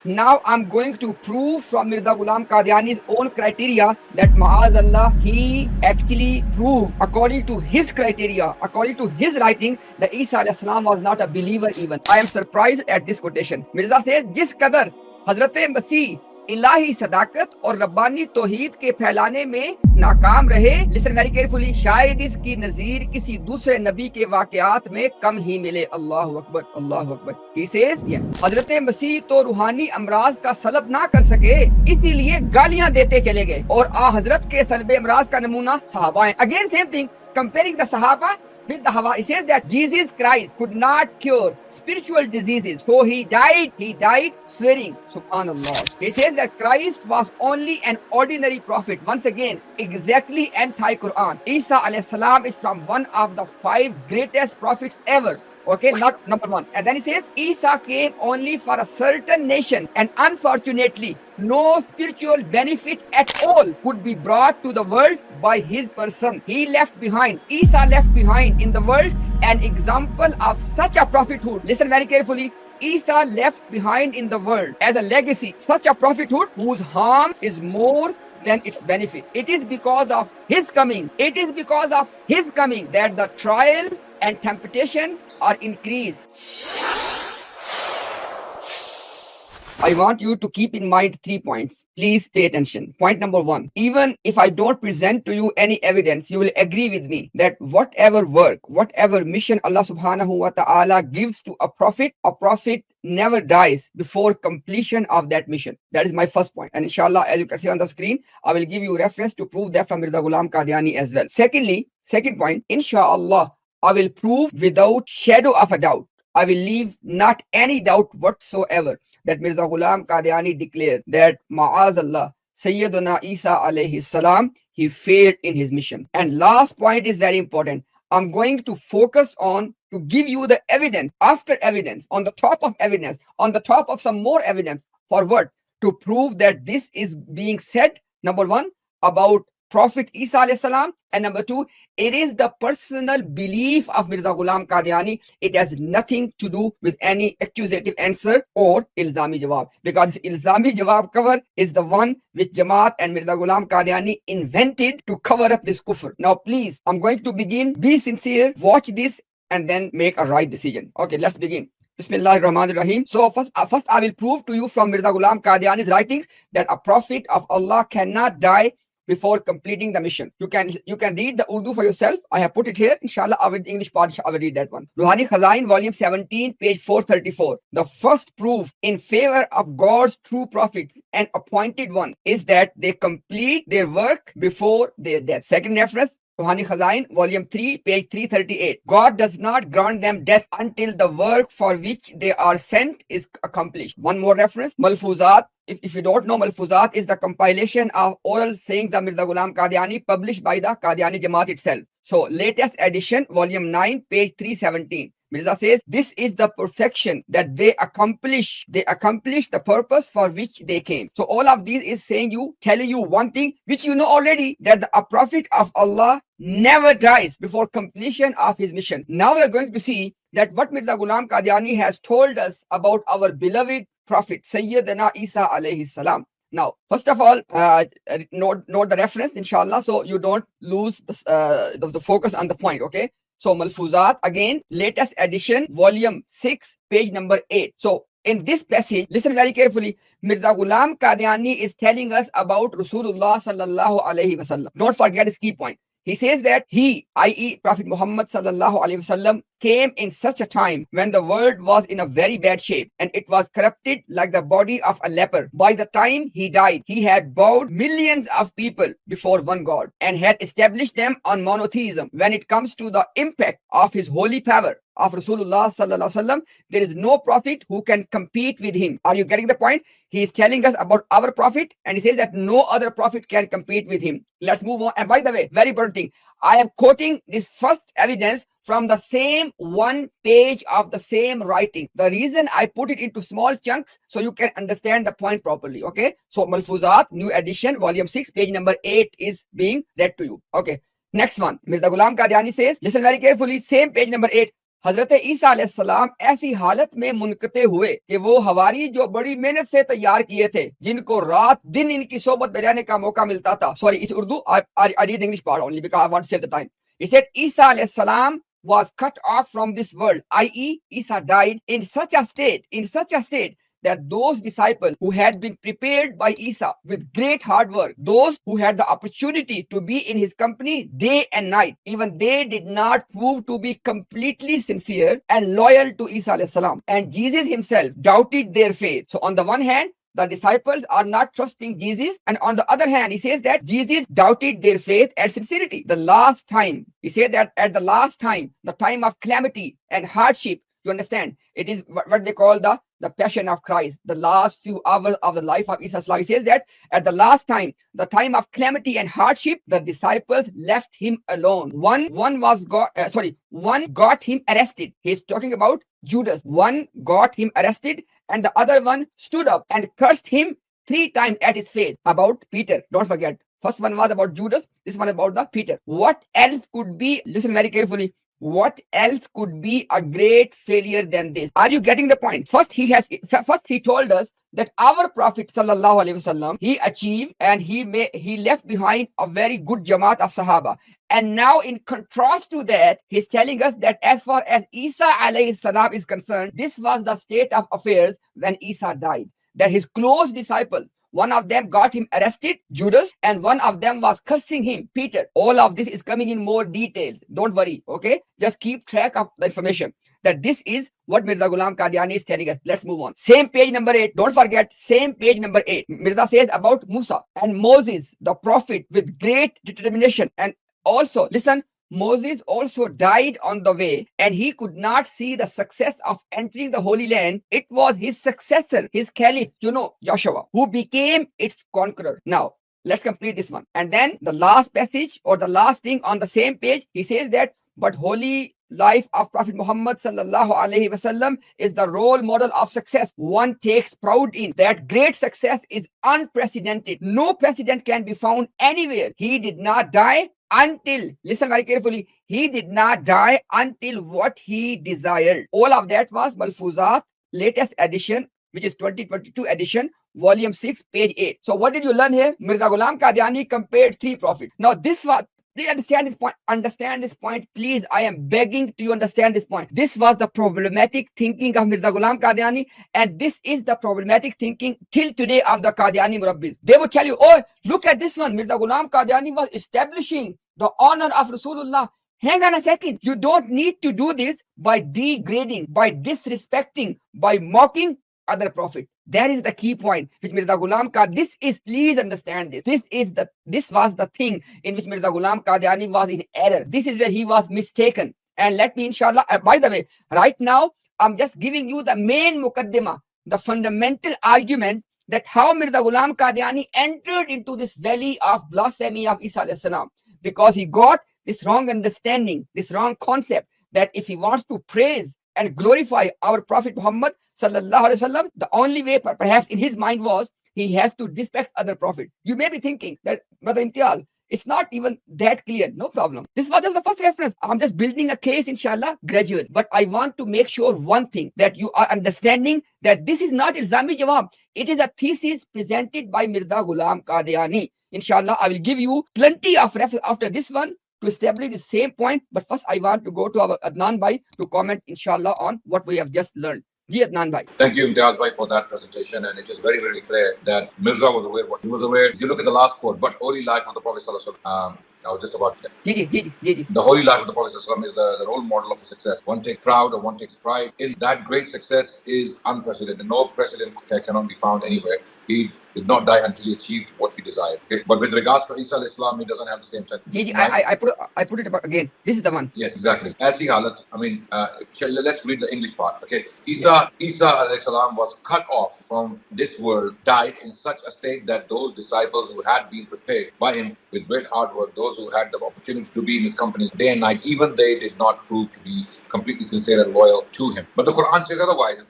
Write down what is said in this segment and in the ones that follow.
Now I'm going to prove from Mirza Ghulam Qadiani's own criteria that Ma'azallah, he actually proved according to his criteria, according to his writing, that Isa alayhi salam was not a believer even. I am surprised at this quotation. Mirza says, जिस कदर हजरत मसीह इलाही सदाकत और रब्बानी तौहीद के फैलाने में नाकाम रहे, listen very carefully, शायद इसकी नजीर किसी दूसरे नबी के वाकयात में कम ही मिले। अल्लाहु अकबर, अल्लाहु अकबर। He says, हजरत मसीह तो रूहानी अमराज का सलब ना कर सके, इसीलिए गालियां देते चले गए, और आ हजरत के सलब अमराज का नमूना सहाबा है। Again same thing, comparing the Sahaba with the Hawa. He says that Jesus Christ could not cure spiritual diseases, so he died swearing. Subhanallah. He says that Christ was only an ordinary prophet. Once again, exactly anti-Quran. Isa alayhi salam is from one of the 5 greatest prophets ever. Okay, not number 1. And then he says, Isa came only for a certain nation, and unfortunately, no spiritual benefit at all could be brought to the world by his person. He left behind, Isa left behind in the world an example of such a prophethood. Listen very carefully. Isa left behind in the world as a legacy such a prophethood whose harm is more than its benefit. It is because of his coming. It is because of his coming that the trial and temptation are increased. I want you to keep in mind 3 points. Please pay attention. Point number 1. Even if I don't present to you any evidence, you will agree with me that whatever work, whatever mission Allah subhanahu wa ta'ala gives to a prophet never dies before completion of that mission. That is my first point. And inshallah, as you can see on the screen, I will give you reference to prove that from Mirza Ghulam Qadiani as well. Secondly, second point, inshallah, I will prove without shadow of a doubt. I will leave not any doubt whatsoever that Mirza Ghulam Qadiani declared that Ma'azallah, Sayyiduna Isa alayhi salam, he failed in his mission. And last point is very important. I'm going to focus on to give you the evidence after evidence, on the top of evidence, on the top of some more evidence. For what? To prove that this is being said, number 1, about Prophet Isa alayhi salam, and number 2, it is the personal belief of Mirza Ghulam Qadiani. It has nothing to do with any accusative answer or ilzami jawab, because this ilzami jawab cover is the one which Jamaat and Mirza Ghulam Qadiani invented to cover up this kufr. Now please, I'm going to begin. Be sincere, watch this, and then make a right decision. Okay, let's begin. Bismillahir Rahmanir Rahim. So first I will prove to you from Mirza Ghulam Qadiani's writings that a prophet of Allah cannot die before completing the mission. You can read the Urdu for yourself. I have put it here. Inshallah, I will English part, I will read that one. Ruhani Khazain, volume 17, page 434. The first proof in favor of God's true prophets and appointed one is that they complete their work before their death. Second reference, Ruhani Khazain, volume 3, page 338. God does not grant them death until the work for which they are sent is accomplished. One more reference, Malfuzat. If you don't know, Malfuzat is the compilation of oral sayings of Mirza Ghulam Qadiani published by the Qadiani Jamaat itself. So, latest edition, volume 9, page 317. Mirza says, this is the perfection that they accomplish. They accomplish the purpose for which they came. So all of these is telling you one thing, which you know already, that a prophet of Allah never dies before completion of his mission. Now we are going to see that what Mirza Ghulam Qadiani has told us about our beloved prophet, Sayyidina Isa alayhi salam. Now, first of all, note the reference, inshallah, so you don't lose the focus on the point, okay? So, Malfuzat, again, latest edition, volume 6, page number 8. So, in this passage, listen very carefully. Mirza Ghulam Qadiani is telling us about Rasulullah sallallahu alayhi wasallam. Don't forget his key point. He says that he, i.e. Prophet Muhammad sallallahu alayhi wasallam, came in such a time when the world was in a very bad shape and it was corrupted like the body of a leper. By the time he died, he had bowed millions of people before one God and had established them on monotheism. When it comes to the impact of his holy power of Rasulullah sallallahu alaihi wasallam, there is no prophet who can compete with him. Are you getting the point? He is telling us about our prophet and he says that no other prophet can compete with him. Let's move on. And by the way, very important thing, I am quoting this first evidence from the same one page of the same writing. The reason I put it into small chunks so you can understand the point properly. Okay. So Malfuzat, new edition, volume 6, page number 8 is being read to you. Okay. Next one. Mirza Ghulam Qadiani says, listen very carefully, same page number 8. हजरत ईसा अलैहिस्सलाम ऐसी हालत में मुनकते हुए कि वो हवारी जो बड़ी मेहनत से तैयार किए थे, जिनको रात दिन इनकी सोबत में रहने का मौका मिलता था. Sorry, it's Urdu. I read the English part only because I want to save the time. He said Isa अलैहिस्सलाम was cut off from this world, i.e. Isa died in such a state that those disciples who had been prepared by Isa with great hard work, those who had the opportunity to be in his company day and night, even they did not prove to be completely sincere and loyal to Isa alayhi salam. And Jesus himself doubted their faith. So on the one hand, the disciples are not trusting Jesus, and on the other hand, he says that Jesus doubted their faith and sincerity. The last time, he said that at the last time, the time of calamity and hardship, you understand, it is what they call the passion of Christ, the last few hours of the life of Isa. He says that at the last time, the time of calamity and hardship, the disciples left him alone. One got him arrested. He's talking about Judas. One got him arrested, and the other one stood up and cursed him 3 times at his face. About Peter, don't forget. First one was about Judas, this one about the Peter. What else could be, listen very carefully, what else could be a great failure than this? Are you getting the point? First he told us that our Prophet sallallahu alaihi wasallam, he achieved and he left behind a very good jamaat of Sahaba. And now in contrast to that, he's telling us that as far as Isa alayhi salam is concerned, this was the state of affairs when Isa died. That his close disciple, one of them got him arrested, Judas, and one of them was cursing him, Peter. All of this is coming in more details. Don't worry, okay? Just keep track of the information. That this is what Mirza Ghulam Qadiani is telling us. Let's move on. Same page number 8. Don't forget, same page number 8. Mirza says about Musa and Moses, the prophet, with great determination. And also, listen, Moses also died on the way, and he could not see the success of entering the Holy Land. It was his successor, his caliph, Joshua, who became its conqueror. Now, let's complete this one. And then the last passage or the last thing on the same page, he says that, but holy life of Prophet Muhammad sallallahu alaihi wasallam is the role model of success. One takes proud in that great success is unprecedented. No precedent can be found anywhere. He did not die until, listen very carefully, he did not die until what he desired. All of that was Malfuzat, latest edition, which is 2022 edition, volume 6, page 8. So what did you learn here? Mirza Ghulam Qadiani compared 3 prophets. Now this was, please understand this point. Understand this point. Please, I am begging to you understand this point. This was the problematic thinking of Mirza Ghulam Qadiani, and this is the problematic thinking till today of the Qadiani Murabbis. They would tell you, oh, look at this one. Mirza Ghulam Qadiani was establishing the honor of Rasulullah. Hang on a second. You don't need to do this by degrading, by disrespecting, by mocking other prophet. That is the key point which Mirza Ghulam this is, please understand this. This was the thing in which Mirza Ghulam Qadiani was in error. This is where he was mistaken. And let me inshallah, by the way, right now, I'm just giving you the main muqaddimah, the fundamental argument that how Mirza Ghulam Qadiani entered into this valley of blasphemy of Isa alayhi salam, because he got this wrong understanding, this wrong concept that if he wants to praise and glorify our Prophet Muhammad sallallahu alaihi wasallam, the only way perhaps in his mind was he has to respect other prophet. You may be thinking that, Brother Imtiaz, it's not even that clear. No problem. This was just the first reference. I'm just building a case, inshallah, gradual. But I want to make sure one thing, that you are understanding that this is not Ilzami Jawab. It is a thesis presented by Mirza Ghulam Qadiani. Inshallah, I will give you plenty of reference after this one to establish the same point. But first, I want to go to our Adnan Bhai to comment, inshallah, on what we have just learned. Ji Adnan Bhai. Thank you, Imtiaz Bhai, for that presentation. And it is very, very clear that Mirza was aware what he was aware. If you look at the last quote, but holy life of the Prophet Sallallahu Alaihi Wasallam, I was just about to say. The holy life of the Prophet ﷺ is the role model of success. One takes proud or one takes pride in that. Great success is unprecedented. No precedent cannot be found anywhere. He did not die until he achieved what he desired. Okay? But with regards to Isa Islam, he doesn't have the same sense. I put it again. This is the one. Yes, exactly. As the halat, let's read the English part. Okay, Isa Islam was cut off from this world, died in such a state that those disciples who had been prepared by him with great hard work, those who had the opportunity to be in his company day and night, even they did not prove to be completely sincere and loyal to him. But the Quran says otherwise.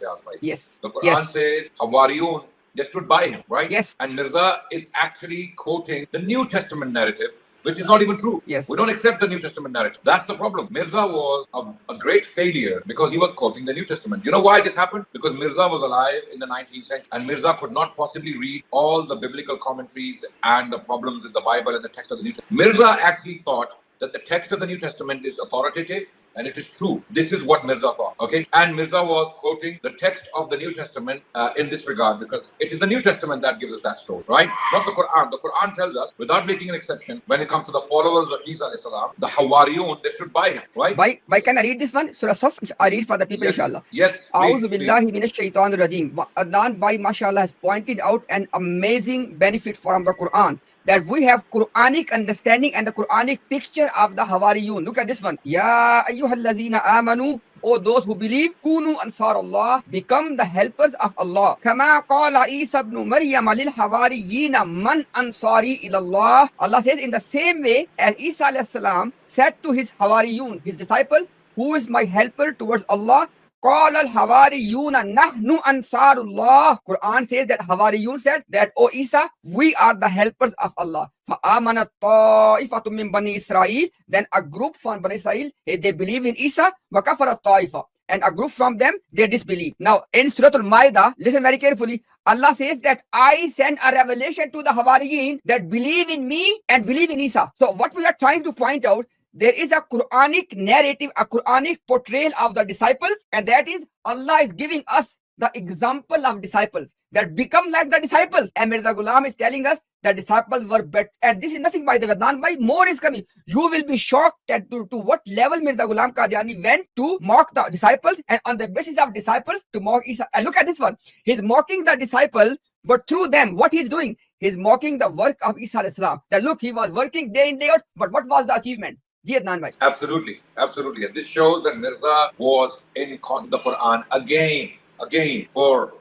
Yes. The Quran says, Hawariyun, they stood by him, right? Yes. And Mirza is actually quoting the New Testament narrative which is not even true. Yes. We don't accept the New Testament narrative. That's the problem. Mirza was a great failure because he was quoting the New Testament. You know why this happened? Because Mirza was alive in the 19th century, and Mirza could not possibly read all the biblical commentaries and the problems in the Bible and the text of the New Testament. Mirza actually thought that the text of the New Testament is authoritative and it is true. This is what Mirza thought, okay? And Mirza was quoting the text of the New Testament in this regard, because it is the New Testament that gives us that story, right? Not the Quran. The Quran tells us, without making an exception, when it comes to the followers of Isa alayhi salam, the Hawariyun, they stood by him, right? Why can I read this one? Surah Saf, I read for the people, Yes. inshallah. Yes, A'udhu please. billahi minash shaitanir rajim. Adnan Bhai, mashallah, has pointed out an amazing benefit from the Quran, that we have Quranic understanding and the Quranic picture of the Hawariyun. Look at this one. Ya ayyuhallazina amanu, O those who believe, kunu ansar Allah, become the helpers of Allah. Kama qala Isa ibn Maryam lil hawariyina man ansari ilallah. Allah says, in the same way as Isa alayhi salam said to his Hawariyun, his disciple, who is my helper towards Allah? قال الحواريون نحن أنصار الله. Quran says that Hawariyun said that, O Isa, we are the helpers of Allah. فآمنت طائفة من بني إسرائيل. Then a group from Bani Israel, they believe in Isa. وكفر الطائفة. And a group from them, they disbelieve. Now, in Surah Al-Ma'idah, listen very carefully. Allah says that I send a revelation to the Hawariyin that believe in me and believe in Isa. So what we are trying to point out, there is a Quranic narrative, a Quranic portrayal of the disciples, and that is Allah is giving us the example of disciples that become like the disciples. And Mirza Ghulam is telling us the disciples were better. And this is nothing by the way. Adnan Bhai, more is coming. You will be shocked at to what level Mirza Ghulam Qadiani went to mock the disciples, and on the basis of disciples to mock Isa. And look at this one. He's mocking the disciples, but through them, what he's doing, he's mocking the work of Isa alayhi salam. That look, he was working day in, day out, but what was the achievement? Absolutely, absolutely. And this shows that Mirza was in the Quran again for,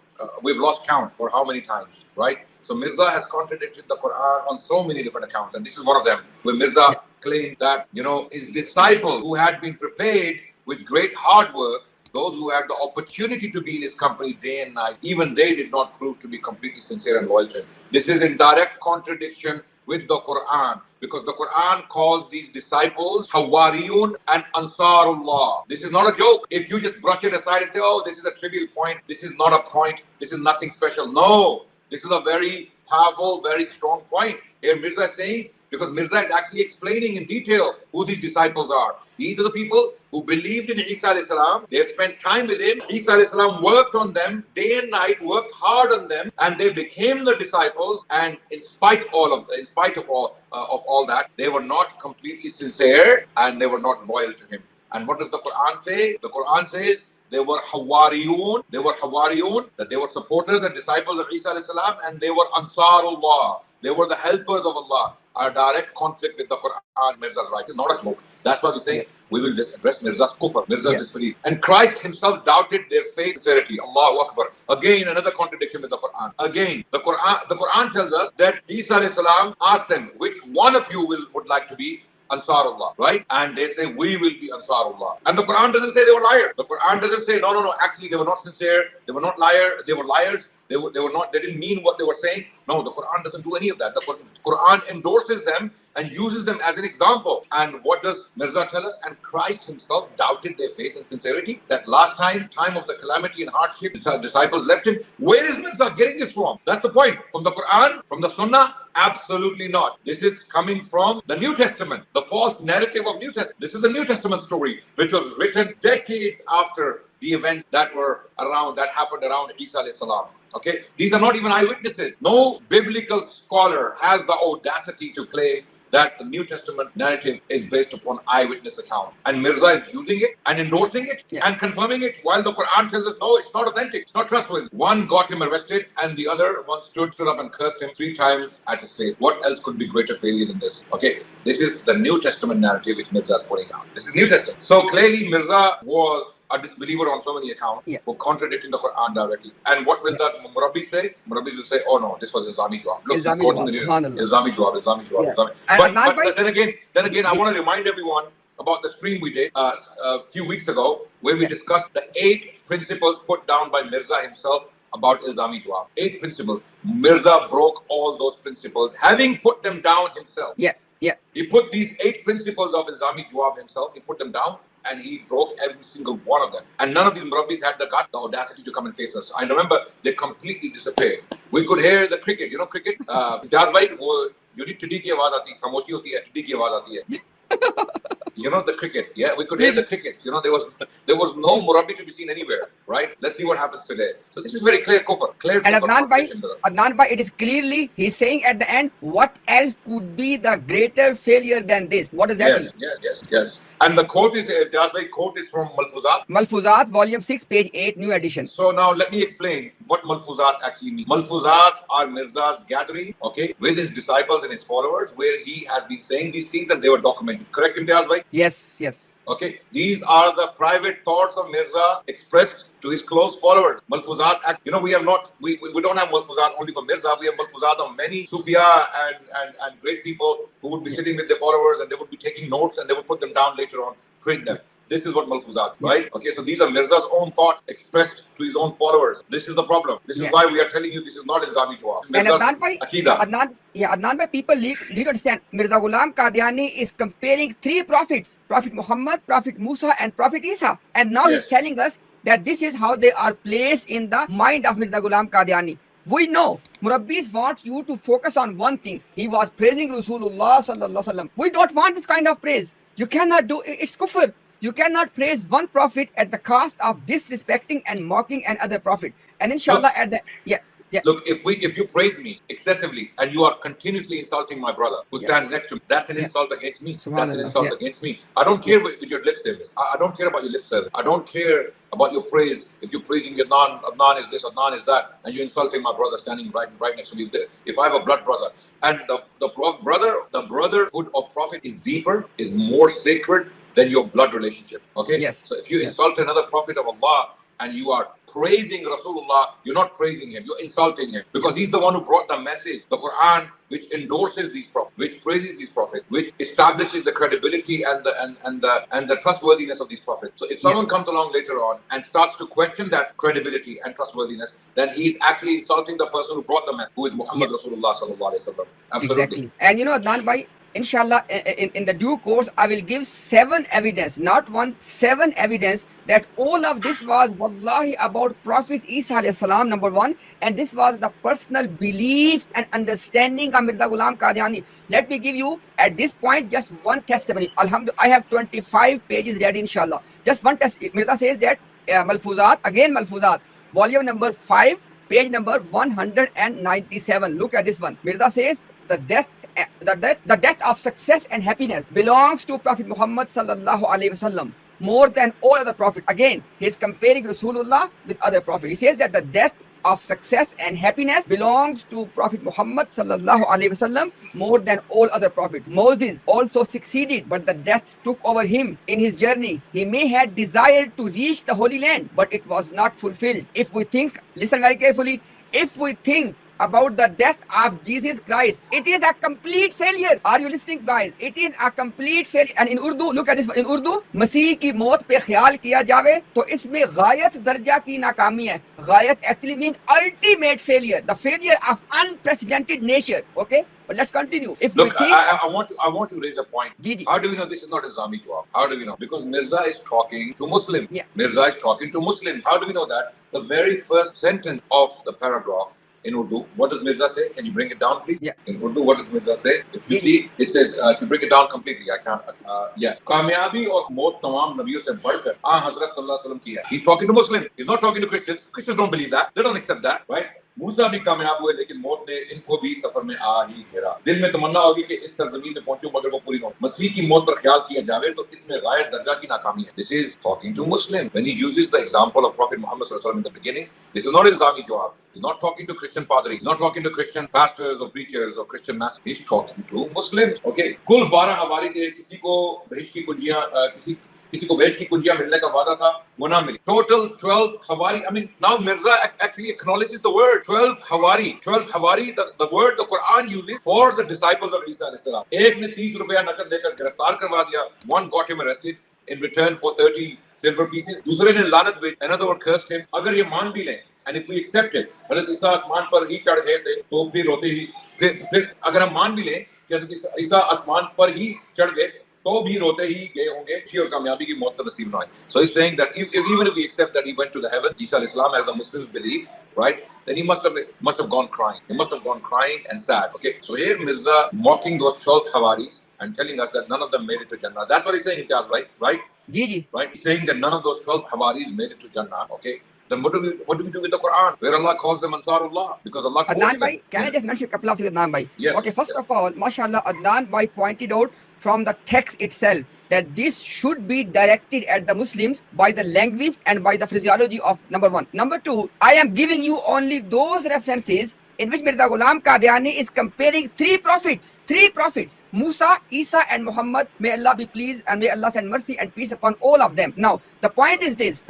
we've lost count for how many times, right? So Mirza has contradicted the Quran on so many different accounts, and this is one of them, where Mirza claimed that, his disciples who had been prepared with great hard work, those who had the opportunity to be in his company day and night, even they did not prove to be completely sincere and loyal to him. This is in direct contradiction with the Quran, because the Quran calls these disciples Hawariyun and Ansarullah. This is not a joke. If you just brush it aside and say, oh, this is a trivial point, this is not a point, this is nothing special. No, this is a very powerful, very strong point. Here Mirza is saying, because Mirza is actually explaining in detail who these disciples are. These are the people who believed in Isa alayhi salam. They spent time with him. Isa alayhi salam worked on them day and night, worked hard on them, and they became the disciples. And in spite of all that, they were not completely sincere and they were not loyal to him. And what does the Quran say? The Quran says they were Hawariyun. They were Hawariyun, that they were supporters and disciples of Isa alayhi salam, and they were Ansarullah. They were the helpers of Allah. A direct conflict with the Quran. Mirza's right. It's not a joke. That's why we say we will just address Mirza's kufr, Mirza's disbelief. And Christ himself doubted their faith sincerity. Allahu Akbar. Again, another contradiction with the Quran. Again, the Quran tells us that Isa alayhi salam asked them, which one of you would like to be Ansarullah, right? And they say, we will be Ansarullah. And the Quran doesn't say they were liars. The Quran doesn't say, no, actually they were not sincere. They were not liars. They were liars. They were not, they didn't mean what they were saying. No, the Quran doesn't do any of that. The Quran endorses them and uses them as an example. And what does Mirza tell us? And Christ himself doubted their faith and sincerity. That last time of the calamity and hardship, the disciples left him. Where is Mirza getting this from? That's the point. From the Quran? From the Sunnah? Absolutely not. This is coming from the New Testament, the false narrative of New Testament. This is the New Testament story, which was written decades after the events that happened around Isa alayhi salam. Okay, these are not even eyewitnesses. No biblical scholar has the audacity to claim that the New Testament narrative is based upon eyewitness account. And Mirza is using it and endorsing it and confirming it, while the Quran tells us, no, it's not authentic, it's not trustworthy. One got him arrested and the other one stood up and cursed him 3 times at his face. What else could be greater failure than this? Okay, this is the New Testament narrative which Mirza is putting out. This is New Testament. So clearly Mirza was a disbeliever on so many accounts for contradicting the Quran directly. And what will the Murabbi say? Murabbi will say, oh no, this was Ilzami Jawab. Look, Ilzami Jawab. But then again, I want to remind everyone about the stream we did a few weeks ago, where we discussed the 8 principles put down by Mirza himself about Ilzami Jawab. 8 principles. Mirza broke all those principles, having put them down himself. Yeah. He put these 8 principles of Nizami Jawab himself, he put them down, and he broke every single one of them. And none of these Murabbis had the audacity to come and face us. I remember they completely disappeared. We could hear the cricket, cricket. Imtiaz bhai, wo जो टिड्डी की आवाज आती, खामोशी होती है, टिड्डी की आवाज आती है. The cricket. Yeah, we could hear the crickets. There was no Murabbi to be seen anywhere, right? Let's see what happens today. So this is very clear kufr. Clear and kufr. Adnan bhai, it is clearly, he's saying at the end, what else could be the greater failure than this? What does that mean? Yes. And the quote is, quote is from Malfuzat. Malfuzat, volume 6, page 8, new edition. So now let me explain what Malfuzat actually means. Malfuzat are Mirza's gathering, with his disciples and his followers, where he has been saying these things and they were documented. Correct, Imtiaz bhai? Yes. Okay, these are the private thoughts of Mirza expressed to his close followers. Malfuzat, we have not, we don't have Malfuzat only for Mirza. We have Malfuzat of many Sufia and great people who would be sitting with their followers and they would be taking notes and they would put them down later on, print them. This is what Malfuzat, right? Okay, so these are Mirza's own thought expressed to his own followers. This is the problem. This is why we are telling you this is not Nizami Jawab. And Adnan bhai, people need to understand, Mirza Ghulam Qadiani is comparing 3 prophets, Prophet Muhammad, Prophet Musa and Prophet Isa. And now he's telling us that this is how they are placed in the mind of Mirza Ghulam Qadiani. We know Murabbis want you to focus on one thing. He was praising Rasulullah sallallahu alaihi wasallam. We don't want this kind of praise. You cannot do it. It's kufr. You cannot praise one prophet at the cost of disrespecting and mocking another prophet. And inshallah at the Look, if you praise me excessively and you are continuously insulting my brother who stands next to me, that's an insult against me. That's an insult against me. I don't care with your lip service. I don't care about your lip service. I don't care about your praise. If you're praising Adnan is this, Adnan is that, and you're insulting my brother standing right next to me. If I have a blood brother, and the brotherhood of Prophet is deeper, is more sacred than your blood relationship. Okay? Yes. So if you insult another prophet of Allah and you are praising Rasulullah, you're not praising him, you're insulting him. Because he's the one who brought the message, the Quran, which endorses these prophets, which praises these prophets, which establishes the credibility and the trustworthiness of these prophets. So if someone comes along later on and starts to question that credibility and trustworthiness, then he's actually insulting the person who brought the message, who is Muhammad Rasulullah sallallahu alaihi wasallam. Absolutely. Exactly. And Adnan bhai, inshallah, in the due course, I will give 7 evidence, not 1, 7 evidence that all of this was wallahi about Prophet Isa alayhi salam, number 1, and this was the personal belief and understanding of Mirza Ghulam Qadiani. Let me give you at this point just one testimony. Alhamdulillah, I have 25 pages ready, inshallah. Just one test. Mirza says that Malfuzat, volume number 5, page number 197. Look at this one. Mirza says the death of success and happiness belongs to Prophet Muhammad sallallahu alaihi wasallam more than all other prophets. Again, he is comparing Rasulullah with other prophets. He says that the death of success and happiness belongs to Prophet Muhammad sallallahu alaihi wasallam more than all other prophets. Moses also succeeded, but the death took over him in his journey. He may have desired to reach the Holy Land, but it was not fulfilled. If we think, listen very carefully, if we think about the death of Jesus Christ, it is a complete failure. Are you listening, guys? It is a complete failure. And in Urdu, look at this. In Urdu, मसीह की मौत पे ख्याल किया जावे तो इसमें गायत दर्जा की नाकामी है. गायत actually means ultimate failure, the failure of unprecedented nature. Okay, but let's continue. If Look, we think, I want to raise a point. Ji. How do we know this is not Nizami Jawab? How do we know? Because Mirza is talking to Muslims. Yeah. Mirza is talking to Muslims. How do we know that? The very first sentence of the paragraph in Urdu, what does Mirza say? Can you bring it down, please? Yeah. In Urdu, what does Mirza say? If you see, it says, if you bring it down completely, I can't. कामयाबी और मौत तमाम नबियों से बढ़कर हज़रत सल्लल्लाहु अलैहि वसल्लम की है. He's talking to Muslims. He's not talking to Christians. Christians don't believe that. They don't accept that, right? मूसा भी कामयाब हुए लेकिन मौत ने इनको भी सफर में आ ही घेरा. दिल में तमन्ना होगी कि इस सरजमीन में पहुंचूं मगर वो पूरी न हो. मसीह की मौत पर ख्याल किया जावे तो इसमें गायत दर्जा की नाकामी है. This is talking to Muslims. When he uses the example of Prophet Muhammad sallallahu alaihi wasallam in the beginning, this is not Islamic Jawab. He's not talking to Christian padris. He's not talking to Christian pastors or preachers or Christian masters. He's talking to Muslims. Okay. कुल 12 हवारी थे. किसी को बहिश्त की कुंजियां किसी को बहिश्त की कुंजियां मिलने का वादा था, वो ना मिली. Total 12 Hawari. I mean, now Mirza actually acknowledges the word 12 Hawari. 12 Hawari, the word the Quran uses for the disciples of Isa alayhi salam. एक ने 30 रुपया नकद देकर गिरफ्तार करवा दिया. One got him arrested in return for 30 silver pieces. दूसरे ने लानत भेजी. Another one cursed him. अगर ये मान भी लें, and if we accept it, हज़रत ईसा आसमान पर ही चढ़ गए थे, तो फिर रोते ही फिर अगर हम मान भी लें कि ईसा आसमान पर ही चढ़ गए तो भी रोते ही गए होंगे और कामयाबी की मौत नसीब ना आए. So he's saying that even if we accept that he went to the heaven, Isa alayhi salam, as the Muslims believe, right? Then he must have gone crying. He must have gone crying and sad. Okay. So here Mirza mocking those 12 Hawaris and telling us that none of them made it to Jannah. That's what he's saying, Imtiaz, right? Right? Gigi. Right? He's saying that none of those 12 Hawaris made it to Jannah. Okay. Then what do we do with the Quran, where Allah calls them Ansarullah? Because Allah calls Adnan them. bhai, can I just mention a couple of things, Adnan bhai? Yes. Okay, first of all, mashallah, Adnan bhai pointed out from the text itself that this should be directed at the Muslims by the language and by the physiology of number one. Number two, I am giving you only those references in which Mirza Ghulam Qadiani is comparing three prophets, Musa, Isa and Muhammad. May Allah be pleased and may Allah send mercy and peace upon all of them. Now, the point is this,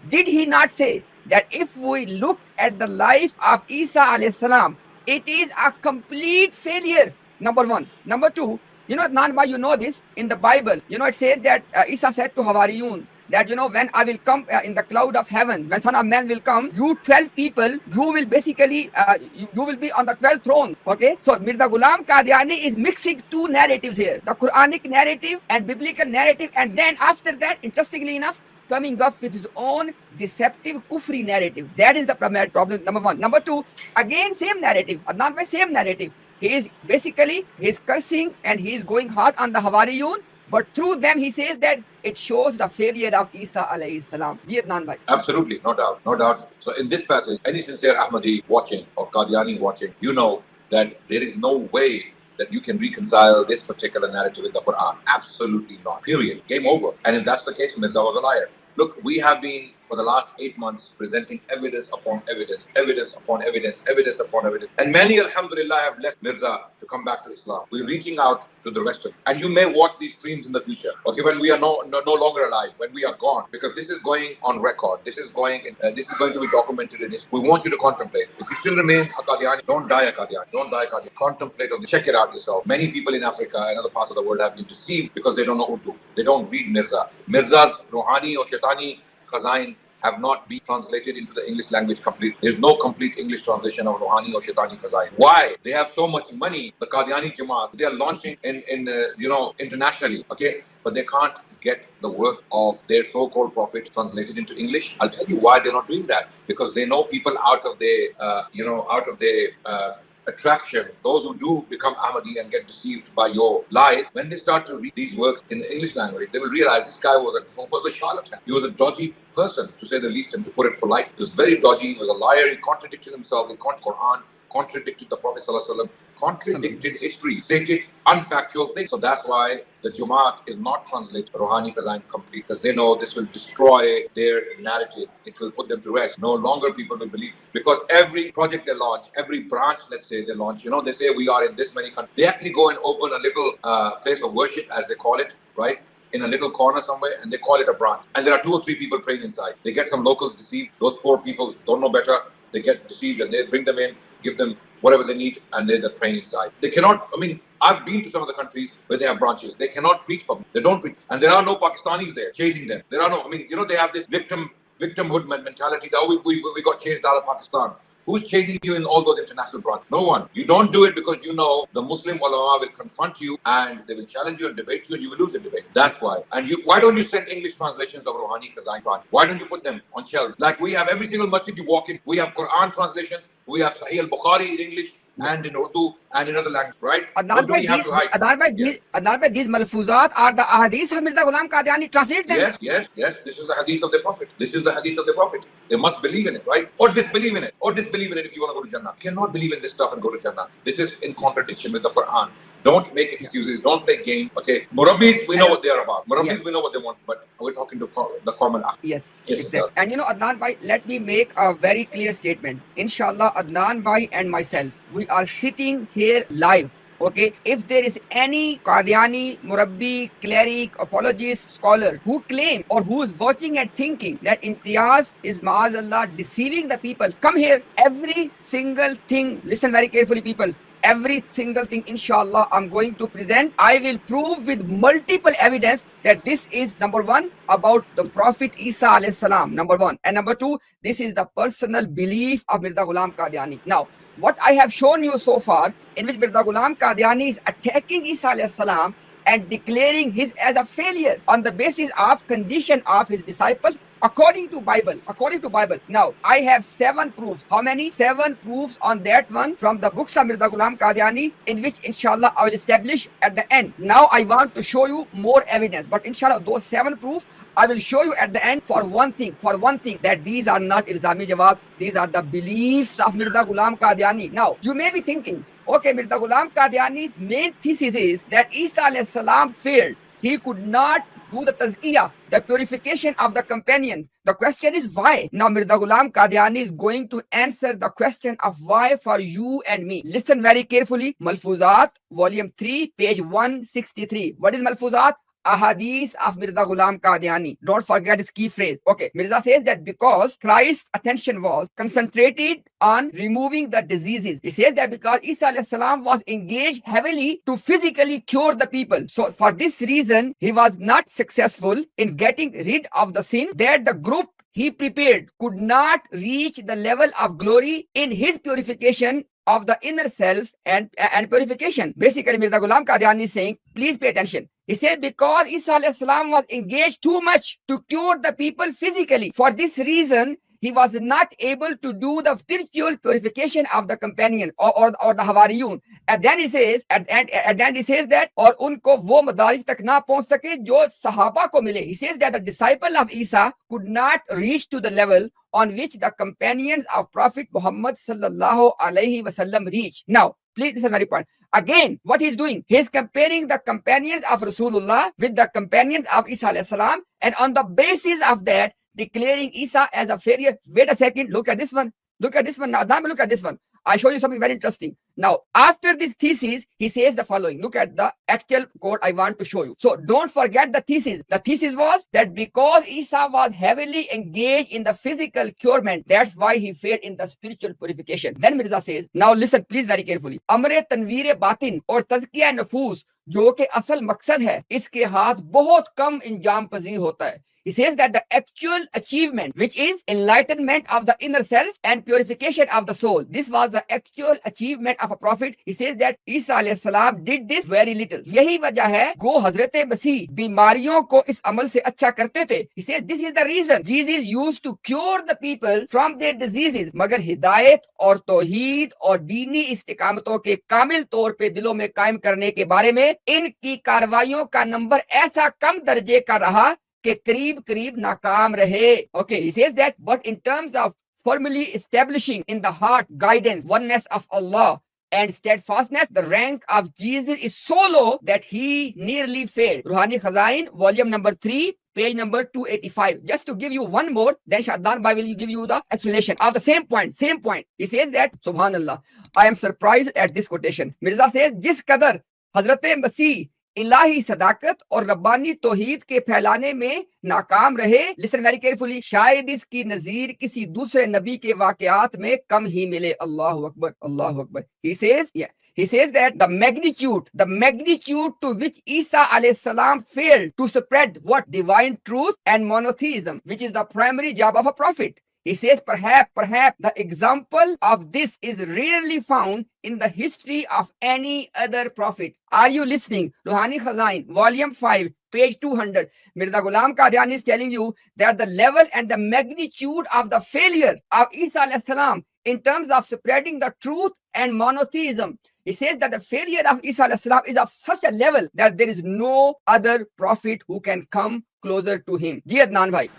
did he not say that if we look at the life of Isa alayhi salam, it is a complete failure, number one. Number two, Adnan bhai, you know this, in the Bible, it says that Isa said to Hawariyun, that when I will come in the cloud of heaven, when Son of Man will come, you 12 people, you will basically, you will be on the 12th throne. Okay, so Mirza Ghulam Qadiani is mixing two narratives here, the Quranic narrative and biblical narrative, and then after that, interestingly enough, coming up with his own deceptive kufri narrative. That is the primary problem, number one. Number two, again same narrative, Adnan bhai, same narrative. He is basically, he's cursing and he is going hard on the Hawariyun, but through them he says that it shows the failure of Isa alayhi salam. Ji Adnan bhai. Absolutely, no doubt. So in this passage, any sincere Ahmadi watching or Qadiani watching, you know that there is no way that you can reconcile this particular narrative with the Quran. Absolutely not. Period. Game over. And if that's the case, Mirza was a liar. Look, we have been for the last 8 months presenting evidence upon evidence, evidence upon evidence, evidence upon evidence. And many, alhamdulillah, have left Mirza to come back to Islam. We're reaching out to the rest of you. And you may watch these streams in the future, okay, when we are no longer alive, when we are gone, because this is going on record. This is going to be documented in this. We want you to contemplate. If you still remain a Qadiani, don't die a Qadiani. Don't die a Qadiani. Contemplate on this. Check it out yourself. Many people in Africa and other parts of the world have been deceived because they don't know Urdu. They don't read Mirza. Mirza's Rouhani or Shaitani Khazain have not been translated into the English language completely. There's no complete English translation of Rouhani or Shaitani Khazain. Why? They have so much money. The Qadiani Jamaat, they are launching in internationally, okay? But they can't get the work of their so-called prophet translated into English. I'll tell you why they're not doing that. Because they know people out of their attraction, those who do become Ahmadi and get deceived by your lies, when they start to read these works in the English language, they will realize this guy was a charlatan. He was a dodgy person, to say the least, and to put it polite. He was very dodgy, he was a liar, he contradicted himself, he contradicted Quran, contradicted the Prophet ﷺ, contradicted history, stated unfactual things. So that's why the Jamaat is not translated Rouhani Khazain complete, because they know this will destroy their narrative. It will put them to rest. No longer people will believe, because every project they launch, every branch, let's say they launch, they say we are in this many countries. They actually go and open a little place of worship, as they call it, right? In a little corner somewhere, and they call it a branch. And there are 2 or 3 people praying inside. They get some locals deceived. Those poor people don't know better. They get deceived, and they bring them in, give them whatever they need, and they're praying inside. They cannot, I've been to some of the countries where they have branches. They cannot preach for them. They don't preach. And there are no Pakistanis there chasing them. There are no, they have this victimhood mentality that we got chased out of Pakistan. Who's chasing you in all those international branches? No one. You don't do it because you know the Muslim ulama will confront you and they will challenge you and debate you, and you will lose the debate. That's why. And why don't you send English translations of Rouhani Khazain branch? Why don't you put them on shelves? Like we have every single masjid you walk in, we have Quran translations, we have Sahih al-Bukhari in English and in Urdu and in other languages, right? Adnan bhai, these malfuzat are the ahadith of Mirza Ghulam Qadiani. Translate them. Yes. This is the hadith of the Prophet. They must believe in it, right? Or disbelieve in it. If you want to go to Jannah. You cannot believe in this stuff and go to Jannah. This is in contradiction with the Quran. Don't make excuses. Don't play game. Okay. Murabbis, we know what they are about. We know what they want. But we're talking to the common act. Yes, exactly. And Adnan bhai, let me make a very clear statement. Inshallah, Adnan bhai and myself, we are sitting here live. Okay, if there is any Qadiani, Murabbi, cleric, apologist, scholar who claim or who is watching and thinking that Imtiaz is Ma'azallah deceiving the people, come here. Every single thing, listen very carefully people, every single thing, inshallah, I'm going to present. I will prove with multiple evidence that this is number one about the Prophet Isa alayhi salam, number one. And number two, this is the personal belief of Mirza Ghulam Qadiani. Now, what I have shown you so far, in which Mirza Ghulam Qadiani is attacking Isa alayhi salam and declaring his as a failure on the basis of condition of his disciples according to Bible. Now, I have 7 proofs. How many? 7 proofs on that one from the books of Mirza Ghulam Qadiani, in which inshallah I will establish at the end. Now I want to show you more evidence, but inshallah those 7 proofs I will show you at the end for one thing, that these are not Ilzami Jawab, these are the beliefs of Mirza Ghulam Qadiani. Now, you may be thinking, okay, Mirza Ghulam Qadiani's main thesis is that Isa alayhi salam failed. He could not do the tazkiyah, the purification of the companions. The question is why? Now Mirza Ghulam Qadiani is going to answer the question of why for you and me. Listen very carefully. Malfuzat, volume 3, page 163. What is Malfuzat? Ahadith of Mirza Ghulam Qadiani. Don't forget his key phrase. Okay, Mirza says that because Christ's attention was concentrated on removing the diseases. He says that because Isa alayhi salam was engaged heavily to physically cure the people. So for this reason, he was not successful in getting rid of the sin that the group he prepared could not reach the level of glory in his purification of the inner self and purification. Basically, Mirza Ghulam Qadiani is saying, please pay attention. He said because Isa alayhi salam was engaged too much to cure the people physically. For this reason, he was not able to do the spiritual purification of the companion or the Hawariyun. And then he says, that और उनको वो मदारिज तक ना पहुंच सके जो सहाबा को मिले. He says that the disciple of Isa could not reach to the level on which the companions of Prophet Muhammad sallallahu alaihi wasallam reached. Now, please, this is a very point. Again, what he's doing, he's comparing the companions of Rasulullah with the companions of Isa alayhi salam, and on the basis of that, declaring Isa as a failure. Wait a second, look at this one. Now, look at this one. I show you something very interesting. Now, after this thesis, he says the following. Look at the actual quote I want to show you. So don't forget the thesis. The thesis was that because Isa was heavily engaged in the physical curement, that's why he failed in the spiritual purification. Then Mirza says, now listen please very carefully. Amre tanveer batin और तज़किया नफूस जो कि असल मकसद है, इसके हाथ बहुत कम इंजाम पजीर होता है. He says that the actual achievement, which is enlightenment of the inner self and purification of the soul, this was the actual achievement of a prophet. He says that Isa alayhi salam did this very little. यही वजह है गो हजरत मसीह बीमारियों को इस अमल से अच्छा करते थे. He says this is the reason Jesus used to cure the people from their diseases. मगर हिदायत और तौहीद और दीनी इस्तिकामतों के कामिल तौर पे दिलों में कायम करने के बारे में इनकी कार्रवाइयों का नंबर ऐसा कम दर्जे का रहा के करीब नाकाम रहे. Okay, he says that, but in terms of firmly establishing in the heart guidance, oneness of Allah and steadfastness, the rank of Jesus is so low that he nearly failed. Ruhani Khazain, volume number 3, page number 285. Just to give you one more, then Shaddan Bhai will give you the explanation of the same point. He says that, Subhanallah, I am surprised at this quotation. Mirza says, जिस कदर हजरत मसीह इलाही सदाकत और रब्बानी तौहीद के फैलाने में नाकाम रहे, listen very carefully, शायद इसकी नजीर किसी दूसरे नबी के वाकयात में कम ही मिले. अल्लाहु अकबर, अल्लाहु Akbar. He says that the magnitude to which Isa alayhi salam failed to spread what? Divine truth and monotheism, which is the primary job of a prophet. He says perhaps the example of this is rarely found in the history of any other prophet. Are you listening? Ruhani Khazain, volume 5, page 200. Mirza Ghulam Qadiani is telling you that the level and the magnitude of the failure of Isa alayhi salam in terms of spreading the truth and monotheism. He says that the failure of Isa alayhi salam is of such a level that there is no other prophet who can come closer to him. Ji Adnan bhai.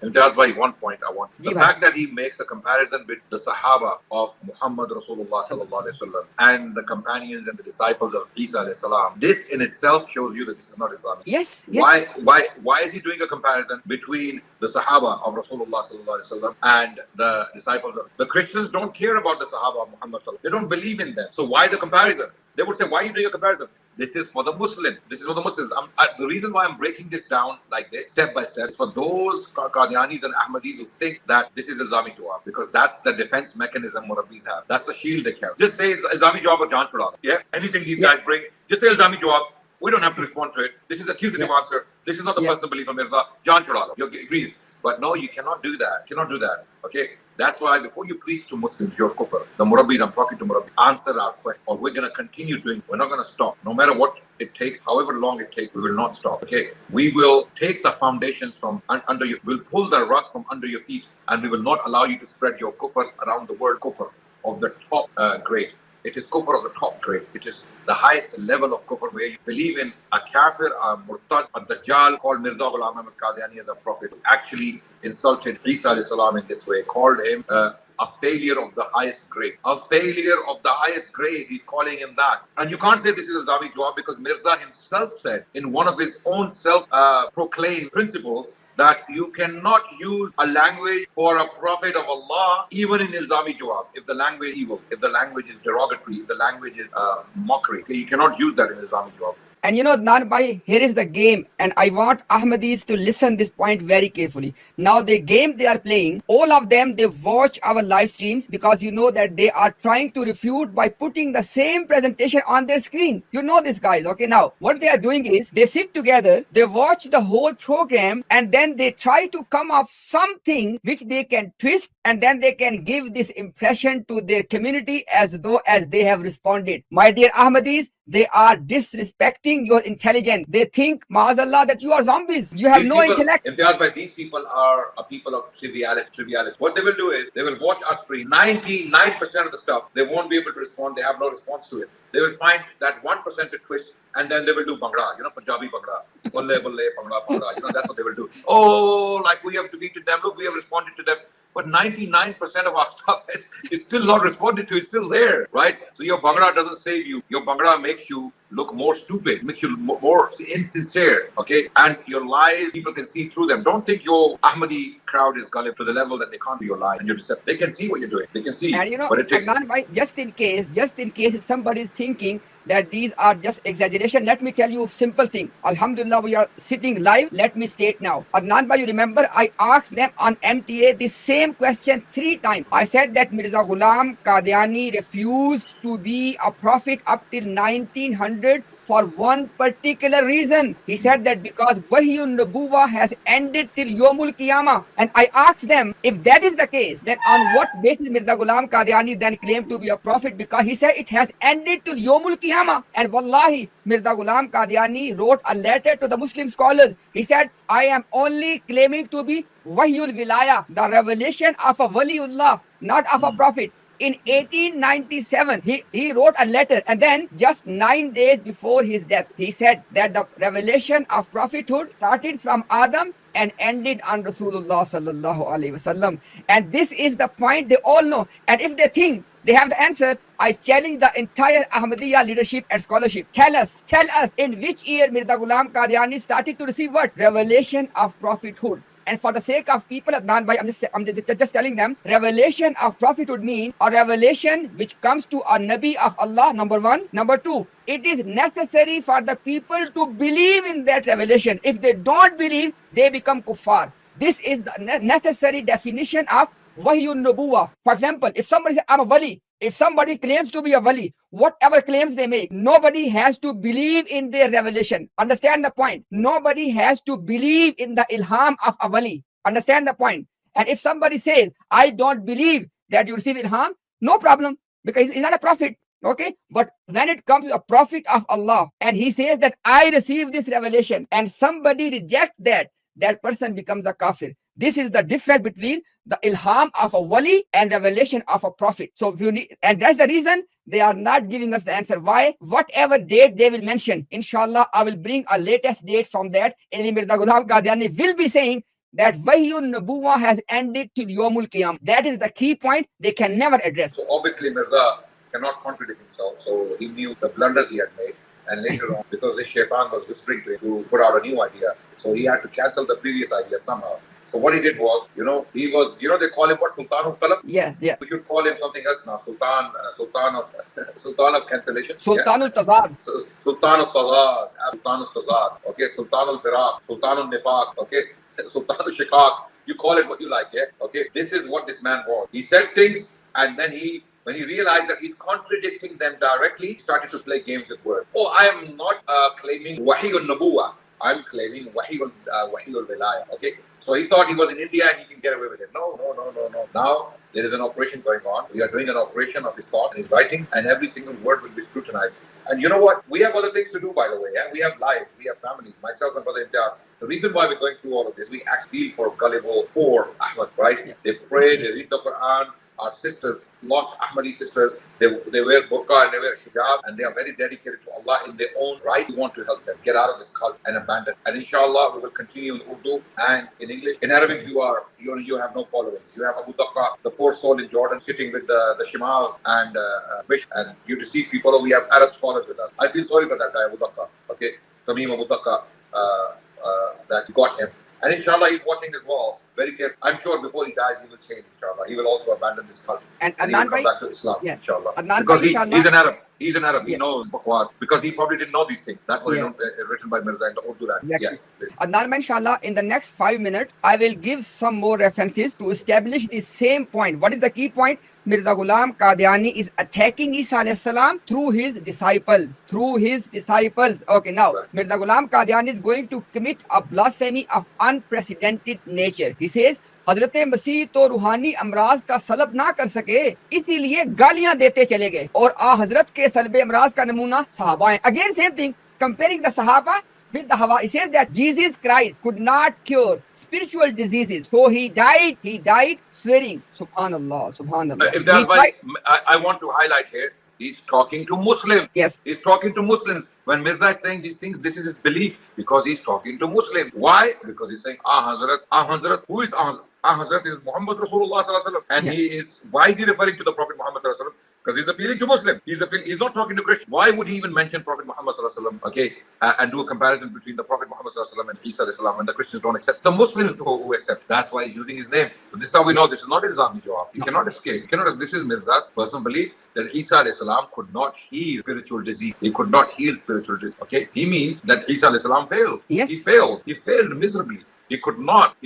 Imtiaz bhai, one point I want. The fact that he makes a comparison with the Sahaba of Muhammad Rasulullah sallallahu alaihi wasallam and the companions and the disciples of Isa alayhi salam, this in itself shows you that this is not Islamic. Yes. Why is he doing a comparison between the Sahaba of Rasulullah sallallahu alaihi wasallam and the disciples of the Christians? Don't care about the Sahaba of Muhammad sallallahu. They don't believe in them. So why the comparison? They would say, why are you doing a comparison? This is for the Muslim. This is for the Muslims. The reason why I'm breaking this down like this, step by step, is for those Qadianis and Ahmadis who think that this is Ilzami Jawab, because that's the defense mechanism Murabbis have. That's the shield they carry. Just say Ilzami Jawab or Jaan Chudana. Yeah? Anything these guys bring, just say Ilzami Jawab. We don't have to respond to it. This is accusative answer. This is not the personal belief of Mirza. Jaan Chudana. You agree? But no, you cannot do that. You cannot do that. Okay? That's why before you preach to Muslims, you're kufr. The Murabbis, I'm talking to Murabbis, answer our question. Or we're going to continue doing it. We're not going to stop. No matter what it takes, however long it takes, we will not stop. Okay? We will take the foundations from under you. We'll pull the rug from under your feet, and we will not allow you to spread your kufr around the world. Kufr of the top grade. It is kufr of the top grade. It is the highest level of kufr, where you believe in a kafir, a murtad, a dajjal, called Mirza Ghulam Qadiani as a prophet, who actually insulted Isa Asalam in this way, called him a failure of the highest grade. A failure of the highest grade. He's calling him that. And you can't say this is Ilzami Jawab, because Mirza himself said in one of his own self-proclaimed principles that you cannot use a language for a prophet of Allah, even in Ilzami Jawab, if the language is evil, if the language is derogatory, if the language is mockery. Okay, you cannot use that in Ilzami Jawab. And Adnan Bhai, here is the game, and I want Ahmadis to listen this point very carefully. Now the game they are playing, all of them, they watch our live streams, because that they are trying to refute by putting the same presentation on their screen. This, guys. Okay, now what they are doing is they sit together, they watch the whole program, and then they try to come up something which they can twist, and then they can give this impression to their community as though as they have responded. My dear Ahmadis, they are disrespecting your intelligence. They think, Maazallah, that you are zombies. You have no intellect. Imtiaz, by these people are a people of triviality. What they will do is, they will watch us stream. 99% of the stuff, they won't be able to respond. They have no response to it. They will find that 1% to twist, and then they will do Bhangra, Punjabi Bhangra. Bolle, bolle, Bhangra. That's what they will do. Oh, like we have defeated them. Look, we have responded to them. But 99% of our stuff is still not responded to. It's still there, right? So your Bhangra doesn't save you. Your Bhangra makes you look more stupid, makes you more insincere, okay? And your lies, people can see through them. Don't think your Ahmadi crowd is gullible to the level that they can't see your lies and your deception. They can see what you're doing. They can see. And Adnan, just in case if somebody is thinking that these are just exaggeration, let me tell you a simple thing. Alhamdulillah, we are sitting live. Let me state now. Adnan Bhai, you remember I asked them on MTA the same question 3 times. I said that Mirza Ghulam Qadiani refused to be a prophet up till 1900 for one particular reason. He said that because Wahyun Nubuwah has ended till Yomul Qiyamah. And I asked them, if that is the case, then on what basis Mirza Ghulam Qadiani then claimed to be a prophet? Because he said it has ended till Yomul Qiyamah. And wallahi, Mirza Ghulam Qadiani wrote a letter to the Muslim scholars. He said, I am only claiming to be Wahyul Wilaya, the revelation of a Waliullah, not of a prophet. In 1897, he wrote a letter, and then just 9 days before his death, he said that the revelation of prophethood started from Adam and ended on Rasulullah sallallahu alaihi wasallam. And this is the point they all know. And if they think they have the answer, I challenge the entire Ahmadiyya leadership and scholarship. Tell us in which year Mirza Ghulam Qadiani started to receive what? Revelation of prophethood. And for the sake of people at Nan Bhai, I'm just telling them, revelation of prophethood means a revelation which comes to a Nabi of Allah, number 1. Number 2, it is necessary for the people to believe in that revelation. If they don't believe, they become kuffar. This is the necessary definition of Wahyun Nubuwah. For example, if somebody says, I'm a wali, if somebody claims to be a wali, whatever claims they make, nobody has to believe in their revelation. Understand the point? Nobody has to believe in the ilham of a wali. Understand the point? And if somebody says, I don't believe that you receive ilham, no problem, because he's not a prophet. Okay, but when it comes to a prophet of Allah, and he says that I receive this revelation, and somebody rejects that person becomes a kafir. This is the difference between the ilham of a wali and revelation of a prophet. So if you need, and that's the reason they are not giving us the answer. Why? Whatever date they will mention, inshallah, I will bring a latest date from that. And Mirza Ghulam Qadiani will be saying that Wahyun Nubuwah has ended till Yomul Qiyam. That is the key point they can never address. So obviously Mirza cannot contradict himself. So he knew the blunders he had made. And later on, because his shaitan was whispering to him to put out a new idea, so he had to cancel the previous idea somehow. So what he did was, he was, they call him what? Sultan of Qalam? Yeah, yeah. We should call him something else now. Sultan of Sultan of cancellation. Sultan al-Tazad. Sultan of Tazad. Sultan of Tazad. Okay. Sultan al Firaq. Sultan al Nifaq. Okay. Sultan al Shikak. You call it what you like, yeah? Okay. This is what this man was. He said things, and then when he realized that he's contradicting them directly, he started to play games with words. Oh, I am not claiming Wahi al-Nabuwa. I'm claiming Wahi al-Wilaya. Okay. So he thought he was in India and he can get away with it. No. Now there is an operation going on. We are doing an operation of his thought and his writing, and every single word will be scrutinized. And you know what? We have other things to do, by the way. Yeah? We have lives, we have families. Myself and Brother Imtiaz. The reason why we're going through all of this, we actually feel for gullible, poor Ahmad, right? Yeah. They pray, they read the Quran. Our sisters, lost Ahmadi sisters, they wear burqa and they wear hijab, and they are very dedicated to Allah in their own right. We want to help them get out of this cult and abandon. And inshallah, we will continue in Urdu and in English. In Arabic, you have no following. You have Abu Daqqa, the poor soul in Jordan, sitting with the Shimal and Bish, and you to see people. We have Arab scholars with us. I feel sorry for that guy, Abu Daqqa. Okay, Tamim Abu Daqqa, that got him. And inshallah, he's watching as well. Very careful. I'm sure before he dies, he will change, inshallah. He will also abandon this cult. And he will come back to Islam, inshallah. Because he's an Arab. He's an Arab. Yeah. He knows Bakwas. Because he probably didn't know these things. That was written by Mirza in the Urdu language. Exactly. Yeah. Adnan, inshallah, in the next 5 minutes, I will give some more references to establish the same point. What is the key point? Mirza Ghulam Qadiani is attacking Isa alayhi salam through his disciples. Okay, now, right. Mirza Ghulam Qadiani is going to commit a blasphemy of unprecedented nature. He says, हजरत मसीह तो रूहानी अमराज का slub ना कर सके, इसीलिए गालियां देते चले गए, और आ हजरत के सलब अमराज का नमूना सहाबा है. Again, same thing, comparing the Sahaba with the Hawa. He says that Jesus Christ could not cure spiritual diseases, so he died swearing. Subhanallah. If that's why I want to highlight here, he's talking to Muslims. Yes. He's talking to Muslims. When Mirza is saying these things, this is his belief, because he's talking to Muslims. Why? Because he's saying, Hazrat. Who is Hazrat? Hazrat is Muhammad Rasulullah sallallahu alaihi wasallam. And why is he referring to the Prophet Muhammad sallallahu alaihi wasallam? Because he's appealing to Muslims. He's not talking to Christians. Why would he even mention Prophet Muhammad sallallahu alaihi wasallam? Okay, and do a comparison between the Prophet Muhammad sallallahu alaihi wasallam and Isa alayhi salam, and the Christians don't accept. It's the Muslims who accept. That's why he's using his name. But this is how we know this is not Islamic jawab. You cannot escape. This is Mirza's personal belief that Isa alayhi salam could not heal spiritual disease. He could not heal spiritual disease. Okay, he means that Isa alayhi salam failed. Yes. He failed miserably. He could not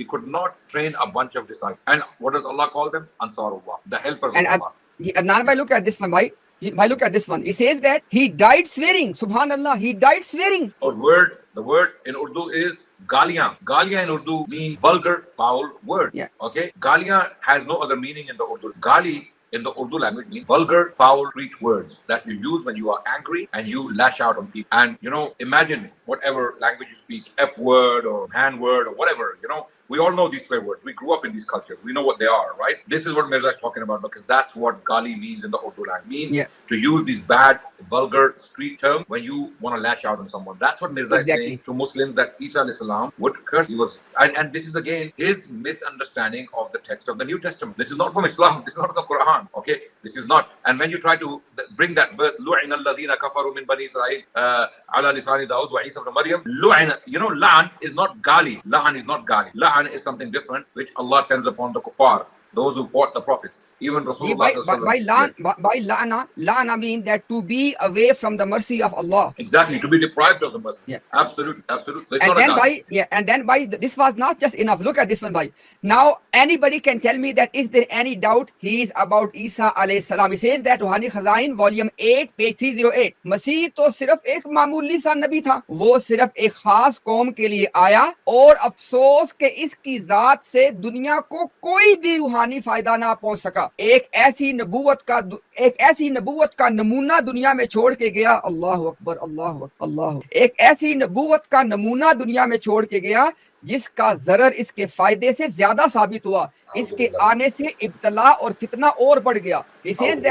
train a bunch of disciples. And what does Allah call them? Ansarullah, the helpers of Allah. Adnan, by look at this one, look at this one. He says that he died swearing. Subhanallah, he died swearing. The word in Urdu is Galiyan. Galiyan in Urdu means vulgar, foul word. Yeah. Okay. Galiyan has no other meaning in the Urdu. Gali in the Urdu language means vulgar, foul, street words that you use when you are angry and you lash out on people. And imagine whatever language you speak, F word or hand word or whatever, we all know these swear words. We grew up in these cultures. We know what they are, right? This is what Mirza is talking about, because that's what Gali means in the Urdu language. Means to use these bad, vulgar, street terms when you want to lash out on someone. That's what Mirza is saying to Muslims, that Isa alayhi salam would curse. And this is again his misunderstanding of the text of the New Testament. This is not from Islam. This is not from the Quran. Okay, this is not. And when you try to bring that verse, "Lu'ina alladhina kafaru min bani Israel ala lisani Daud wa Isa ibn Maryam," lu'ina, la'an is not gali. La'an is not gali. La'an is something different, which Allah sends upon the kuffar, those who fought the prophets. Even Rasulullah. By la'ana means that to be away from the mercy of Allah. Exactly, to be deprived of the mercy. Yeah. Absolutely. So this was not just enough. Look at this one, bhai. Now anybody can tell me that is there any doubt he is about Isa alayhi salam. He says that Ruhani Khazain volume 8 page 308. मसीह तो सिर्फ एक मामूली सा नबी था, वो सिर्फ एक खास कौम के लिए आया, और अफसोस के इसकी जात से दुनिया को कोई भी रूहानी फायदा ना पहुंच सका. एक ऐसी नबूवत का नमूना दुनिया में छोड़ के गया. अल्लाह अकबर, अल्लाह. एक ऐसी नबूवत का नमूना दुनिया में छोड़ के गया जिसका जरर इसके फायदे से ज्यादा साबित हुआ. इसके आने से इब्तला और फितना और बढ़ गया. He says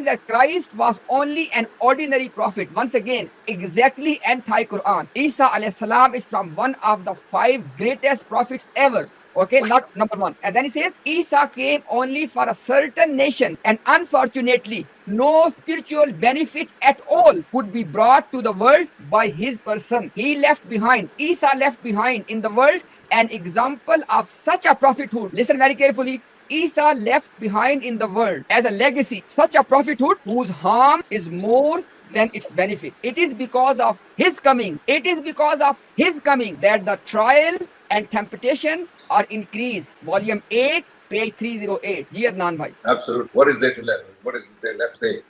that Christ was only an ordinary prophet. Once again, exactly anti-Quran. Isa alayhi salam is from one of the 5 greatest prophets ever. Okay, not number 1. And then he says, Isa came only for a certain nation, and unfortunately, no spiritual benefit at all could be brought to the world by his person. Isa left behind in the world an example of such a prophethood. Listen very carefully. Isa left behind in the world as a legacy such a prophethood whose harm is more than its benefit. It is because of his coming. It is because of his coming that the trial and temptation are increased. Volume 8, page 308. Ji Adnan bhai. Absolutely. What is there to left? What is there left to say?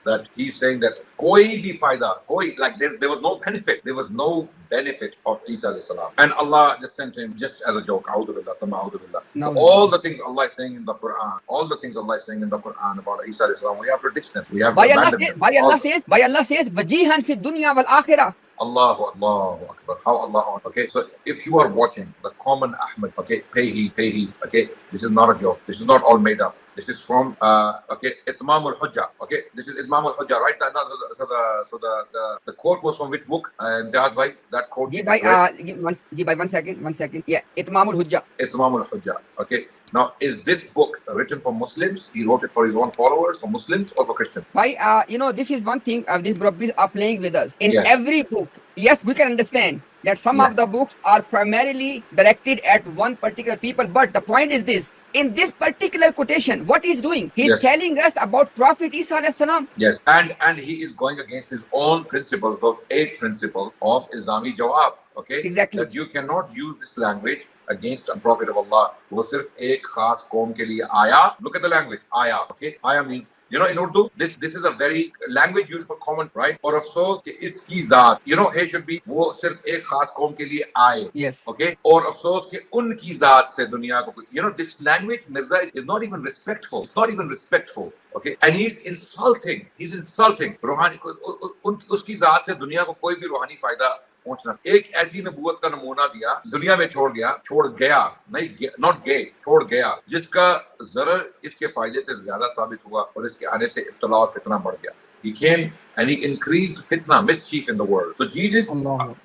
That he's saying that koi bhi fayda, like there was no benefit. There was no benefit of Isa alayhi salam. And Allah just sent him just as a joke. A'udhu billah, thumma a'udhu billah. So all the things Allah is saying in the Quran, all the things Allah is saying in the Quran about Isa alayhi salam, we have to ditch them. We have to abandon them. By Allah says, wajihan fi dunya wal akhirah. Allahu Akbar. How Allah. Okay, so if you are watching the common Ahmed, okay, pay heed, okay, this is not a joke. This is not all made up. This is from Itmam al-Hujjah. Okay, this is Itmam al-Hujjah, right? So the quote was from which book? Imtiaz bhai, that quote. Ji bhai, one second. Yeah, Itmam al-Hujjah. Itmam al-Hujjah. Okay. Now, is this book written for Muslims? He wrote it for his own followers, for Muslims or for Christians? Bhai, this is one thing these brothers are playing with us. In every book, yes, we can understand that some of the books are primarily directed at one particular people. But the point is this. In this particular quotation, what he's doing, he's telling us about Prophet Isa alayhi salam. Yes, and he is going against his own principles, those 8 principles of Islami Jawab. Okay, exactly. That you cannot use this language against a prophet of Allah. वो सिर्फ एक खास कौम के लिए आया. Look at the language. आया. Okay, आया means, you know, in Urdu, this is a very language used for common, right? और अफसोस कि इसकी ज़ात, you know, it should be वो सिर्फ एक खास कौम के लिए आए. Yes. Okay, और अफसोस कि उनकी ज़ात से दुनिया को, you know, this language Mirza is not even respectful. It's not even respectful. Okay, and he's insulting. रूहानी उसकी ज़ात से दुनिया को कोई भी रूहानी फायदा पहुंचना. एक ऐसी नबूवत का नमूना दिया, दुनिया में छोड़ गया नहीं, नॉट गे, छोड़ गया, जिसका जरर इसके फायदे से ज्यादा साबित हुआ और इसके आने से इब्तिला और फितना बढ़ गया. He came and he increased fitna, mischief in the world. So Jesus,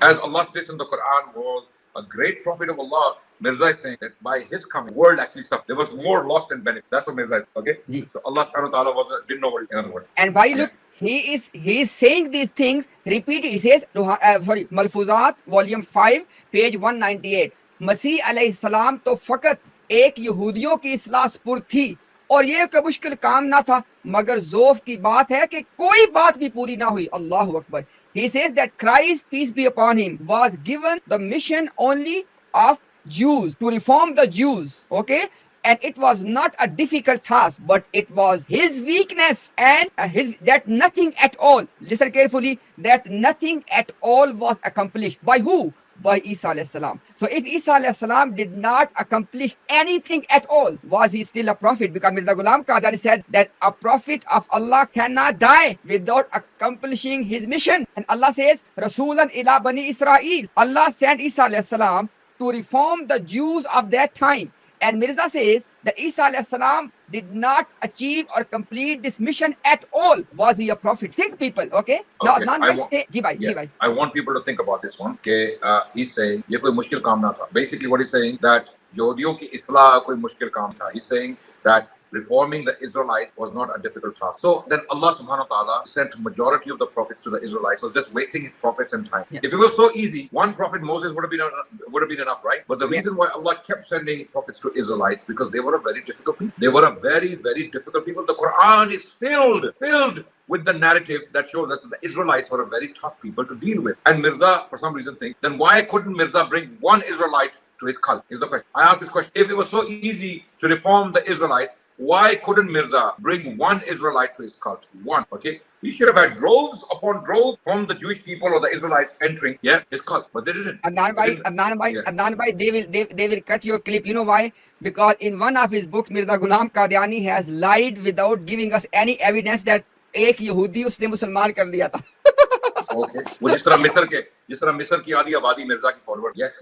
as Allah states in the Quran, was a great prophet of Allah. Mirza is saying that by his coming, the world actually suffered. There was more loss than benefit. That's what Mirza is. Okay. So Allah subhanahu wa ta'ala didn't know what he, in other words. And by look, he is saying these things. Repeat it. He says, Malfuzat, volume 5, page 198. मसीह अलैहि सलाम तो फकत एक यहूदियों की इस्लाह spur थी और ये कोई मुश्किल काम ना था, मगर ज़ोफ की बात है कि कोई बात भी पूरी ना हुई. अल्लाहु Akbar. He says that Christ, peace be upon him, was given the mission only of Jews, to reform the Jews, okay? And it was not a difficult task, but it was his weakness and that nothing at all, listen carefully, that nothing at all was accomplished. By who? By Isa alayhi salam. So if Isa alayhi salam did not accomplish anything at all, was he still a prophet? Because Mirza Ghulam Qadiani said that a prophet of Allah cannot die without accomplishing his mission. And Allah says, Rasulan ila bani Israel. Allah sent Isa alayhi salam to reform the Jews of that time. And Mirza says that Isa alayhi salam did not achieve or complete this mission at all. Was he a prophet? Think, people, okay? Now, I want people to think about this one. Okay, he's saying ये कोई मुश्किल काम ना था. Basically, what he's saying that यहूदियों की इस्लाह कोई मुश्किल काम था. He's saying that reforming the Israelites was not a difficult task. So then Allah subhanahu wa ta'ala sent majority of the prophets to the Israelites. So just wasting his prophets and time. If it was so easy, one prophet Moses would have been enough, right? But the reason why Allah kept sending prophets to Israelites, because they were a very difficult people. They were a very, very difficult people. The Quran is filled with the narrative that shows us that the Israelites were a very tough people to deal with. And Mirza, for some reason, thinks, then why couldn't Mirza bring one Israelite to his cult? Is the question. I asked this question. If it was so easy to reform the Israelites, why couldn't Mirza bring one Israelite to his cult? One, okay? He should have had droves upon droves from the Jewish people or the Israelites entering, his cult, but they didn't. Adnan bhai, they will cut your clip. You know why? Because in one of his books, Mirza Ghulam Qadiani has lied without giving us any evidence that एक यहूदी उसने मुसलमान कर लिया था. Okay. वो जिस तरह मिस्र की आधी आबादी मिर्जा की forward. Yes.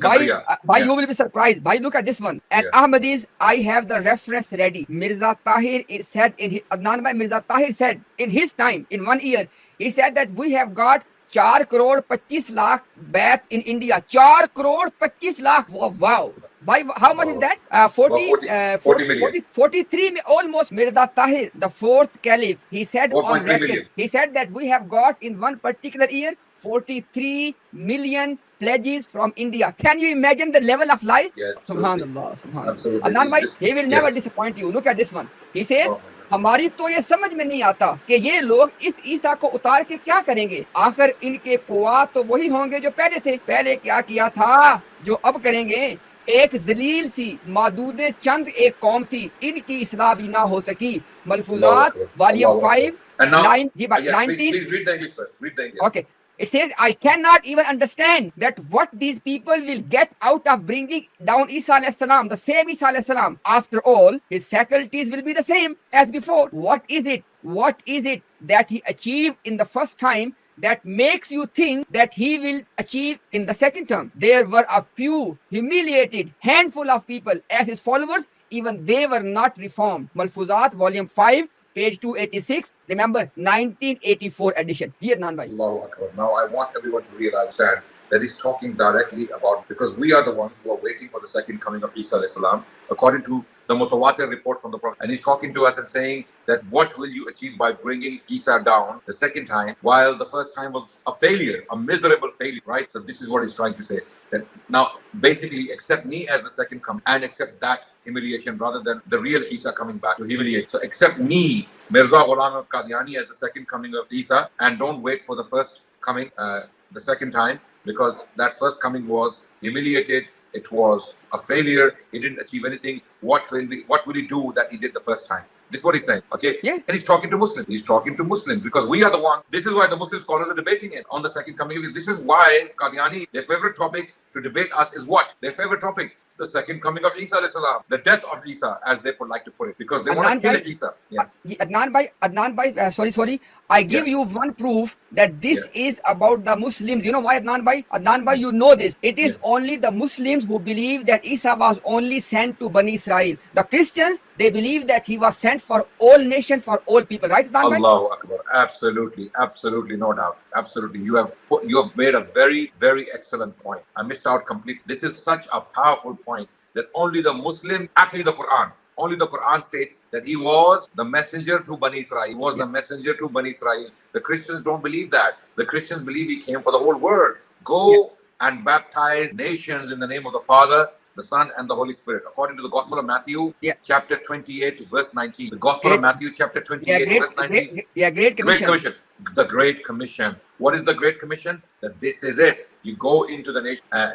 Bhai, you will be surprised. Bhai, look at this one. And Ahmadis, I have the reference ready. Mirza Tahir said Mirza Tahir said in his time, in 1 year, he said that we have got 4 crore 25 lakh bath in India. 4 crore 25 lakh. Wow. Why? How much is that? 40, About 40 million. 43, almost. Mirza Tahir, the fourth caliph, he said on 4.3 record, million. he said that we have got in one particular year 43 million pledges from India. Can you imagine the level of lies? Yes, absolutely. Subhanallah, Subhanallah. Absolutely. Adnan It's bhai, just, he will never yes. disappoint you. Look at this one. He says, Oh my God. हमारी तो ये समझ में नहीं आता कि ये लोग इस ईसा को उतार के क्या करेंगे। आखिर इनके कुआ तो वही होंगे जो पहले थे। पहले क्या किया था जो अब करेंगे। एक जलील सी मादूद चंद एक कौम थी, इनकी इस्लाह भी ना हो सकी। मलफूजात वॉल्यूम 5 And now, 9 जी भाई yeah, 19 please read the English first. Read the English. Okay. It says, I cannot even understand that what these people will get out of bringing down Isa alayhi salam, the same Isa alayhi salam. After all, his faculties will be the same as before. What is it? What is it that he achieved in the first time that makes you think that he will achieve in the second term? There were a few humiliated handful of people as his followers, even they were not reformed. Malfuzat, volume 5, page 286. Remember, 1984 edition. Ji Adnan bhai. Allahu Akbar. Now I want everyone to realize that he's talking directly about, because we are the ones who are waiting for the second coming of Isa alayhi salam, according to the Mutawatir report from the Prophet. And he's talking to us and saying that what will you achieve by bringing Isa down the second time, while the first time was a failure, a miserable failure, right? So this is what he's trying to say. That now basically accept me as the second coming and accept that humiliation rather than the real Isa coming back to humiliate. So accept me, Mirza Ghulam of Qadiani, as the second coming of Isa, and don't wait for the first coming the second time, because that first coming was humiliated. It was a failure. He didn't achieve anything. What will he do that he did the first time? This is what he's saying. Okay? Yeah. And he's talking to Muslims. He's talking to Muslims because we are the one. This is why the Muslim scholars are debating it on the second coming of Isa. This is why Qadiani, their favorite topic to debate us is what? Their favorite topic. The second coming of Isa alayhi salam, the death of Isa, as they would like to put it, because they want to kill Isa. Yeah. Adnan bhai, sorry. I give you one proof that this is about the Muslims. You know why, Adnan bhai? Adnan bhai, you know this. It is only the Muslims who believe that Isa was only sent to Bani Israel. The Christians, they believe that he was sent for all nations, for all people. Right, Adnan bhai? Allahu Akbar. Absolutely, absolutely, no doubt. Absolutely. You have made a very, very excellent point. I missed out completely. This is such a powerful point that only the Muslim, actually the Quran, only the Quran states that he was the messenger to Bani Israel. He was the messenger to Bani Israel. The Christians don't believe that. The Christians believe he came for the whole world. Go and baptize nations in the name of the Father, the Son, and the Holy Spirit. According to the Gospel of Matthew, chapter 28, verse 19. The Gospel of Matthew, chapter 28, verse 19. Great Commission. The Great Commission. What is the Great Commission? That this is it. You go into the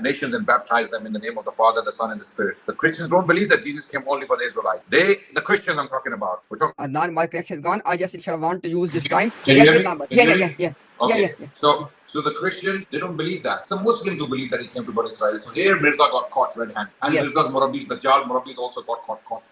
nations and baptize them in the name of the Father, the Son, and the Spirit. The Christians don't believe that Jesus came only for the Israelites. The Christians I'm talking about. We're talking. Adnan, my connection is gone. I just want to use this time. Can you hear me? Yeah. Okay. So the Christians, they don't believe that. Some Muslims who believe that he came to Bani Israel. So here Mirza got caught red-handed. And Mirza's Murabbis, the Jal Murabbis also got caught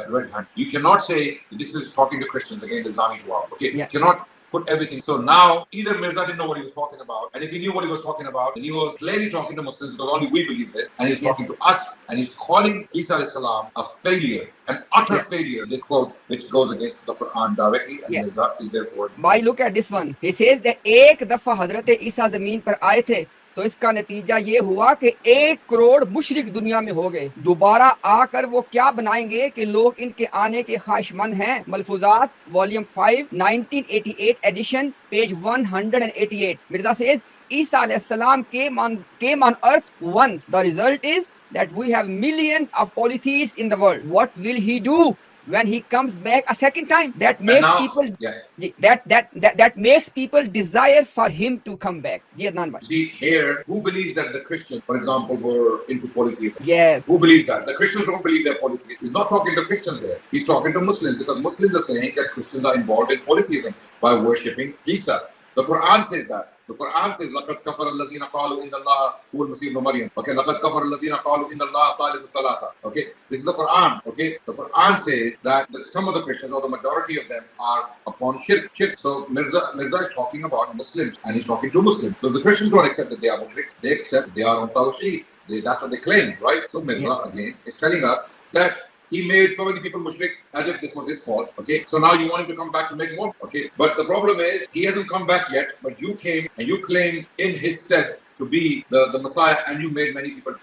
red-handed. You cannot say this is talking to Christians again, the Zami Jawab. Okay? You cannot put everything. So now, either Mirza didn't know what he was talking about, and if he knew what he was talking about, and he was clearly talking to Muslims because only we believe this, and he's talking to us, and he's calling Isa alayhi salam a failure, an utter failure, this quote, which goes against the Quran directly, and Mirza is therefore. Bhai, look at this one. He says that एक दफा हजरत ईसा जमीन पर आए थे तो इसका नतीजा ये हुआ कि 1 करोड़ मुशरिक दुनिया में हो गए। दोबारा आकर वो क्या बनाएंगे कि लोग इनके आने के ख्वाहिशमंद हैं। Malfuzat volume 5 1988 edition page 188. Mirza says Isa alayhi salam came on earth once. The result is that we have millions of polytheists in the world. What will he do when he comes back a second time? That makes people that makes people desire for him to come back. See here, who believes that the Christians, for example, were into polytheism? Yes. Who believes that? The Christians don't believe they're polytheists. He's not talking to Christians here. He's talking to Muslims, because Muslims are saying that Christians are involved in polytheism by worshipping Isa. The Quran says that. The Quran says, لَقَدْ كَفَرَ الَّذِينَ قَالُوا إِنَّ اللَّهَ هُوَ الْمَسِيحُ ابْنُ مَرْيَمَ. Okay, لَقَدْ كَفَرَ الَّذِينَ قَالُوا إِنَّ اللَّهَ ثَالِثُ ثَلَاثَةٍ. Okay, this is the Quran. Okay, the Quran says that some of the Christians, or the majority of them, are upon shirk. So Mirza is talking about Muslims, and he's talking to Muslims. So the Christians don't accept that they are mushriks. They accept they are on Tawheed. That's what they claim, right? So Mirza again is telling us that he made so many people mushrik as if this was his fault. Okay, so now you want him to come back to make more. Okay, but the problem is he hasn't come back yet. But you came and you claimed in his stead to be the Messiah, and you made many people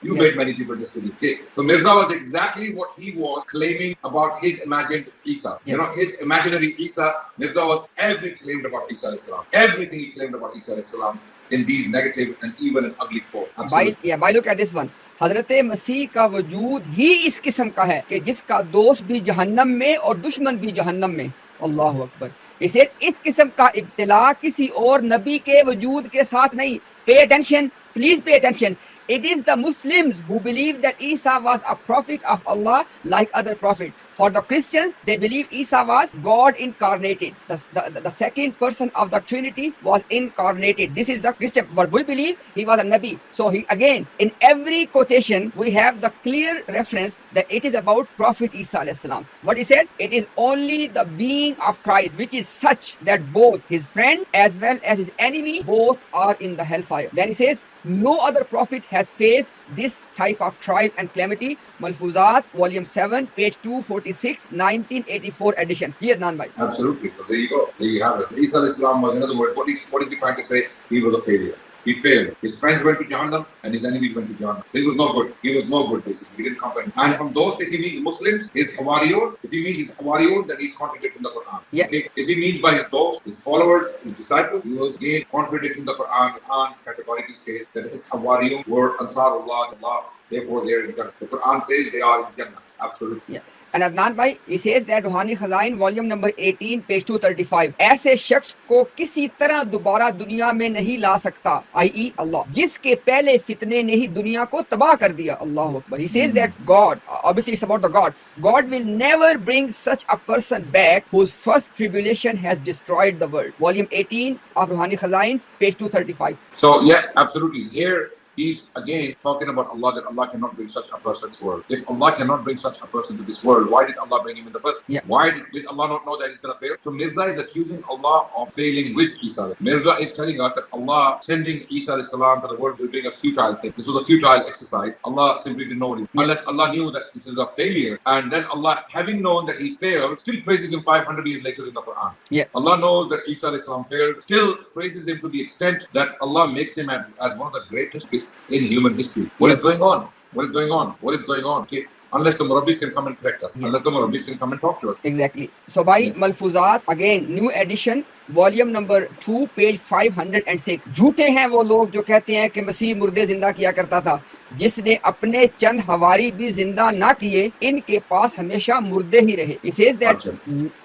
disbelieve. Okay, so Mirza was exactly what he was claiming about his imagined Isa. You know, his imaginary Isa. Mirza was everything claimed about Isa alayhi salam. Everything he claimed about Isa alayhi salam in these negative and even an ugly quote. By look at this one. हजरत मसीह का वजूद ही इस किस्म का है कि जिसका दोस्त भी जहन्नम में और दुश्मन भी जहन्नम में. अल्लाह अकबर. इसे इस किस्म का इब्तिला किसी और नबी के वजूद के साथ नहीं. Pay attention, please pay attention. It is the Muslims who believe that Isa was a prophet of Allah like other prophets. For the Christians, they believe Isa was God incarnated. The second person of the Trinity was incarnated. This is the Christian. But we believe he was a Nabi. So he again, in every quotation, we have the clear reference that it is about Prophet Isa alayhi salam. What he said? It is only the being of Christ, which is such that both his friend as well as his enemy, both are in the hellfire. Then he says, no other prophet has faced this type of trial and calamity. Malfuzat, volume 7, page 246, 1984 edition. Ji Adnan bhai. Absolutely. So there you go. There you have it. Isa alayhi salam was, in other words, what is he trying to say? He was a failure. He failed. His friends went to Jahannam and his enemies went to Jahannam. So he was no good. He was no good, basically. He didn't come to anything. And from those, if he means Muslims, his Hawariyun, if he means his Hawariyun, then he's contradicting the Quran. Yeah. Okay? If he means by his those, his followers, his disciples, he was again contradicting the Quran. The Quran categorically states that his Hawariyun were Ansarullah, Allah, therefore they are in Jannah. The Quran says they are in Jannah. Absolutely. Yeah. And Adnan bhai, he says that रूहानी Khazain volume number 18 page 235 ऐसे शख्स को किसी तरह दोबारा दुनिया में नहीं ला सकता, i.e. Allah, जिसके पहले फितने ने ही दुनिया को तबाह कर दिया. अल्लाह Akbar. He says that God, obviously it's about the God will never bring such a person back whose first tribulation has destroyed the world. Volume 18 of रूहानी Khazain page 235. So yeah, absolutely. Here he's again talking about Allah, that Allah cannot bring such a person to this world. If Allah cannot bring such a person to this world, why did Allah bring him in the first? Yeah. Why did Allah not know that he's going to fail? So Mirza is accusing Allah of failing with Isa. Mirza is telling us that Allah sending Isa to the world was doing a futile thing. This was a futile exercise. Allah simply didn't know it. Yeah. Unless Allah knew that this is a failure, and then Allah, having known that he failed, still praises him 500 years later in the Quran. Yeah. Allah knows that Isa failed, still praises him to the extent that Allah makes him as one of the greatest in human history. What is going on? What is going on? What is going on? Okay. Unless the Murabbis can come and correct us. Yeah. Unless the Murabbis can come and talk to us. Exactly. So by Malfuzat, again, new edition, volume number 2, page 506. झूठे हैं वो लोग जो कहते हैं कि मसीह मुर्दे जिंदा किया करता था, जिसने अपने चंद हवारी भी जिंदा ना किए, इनके पास हमेशा मुर्दे ही रहे.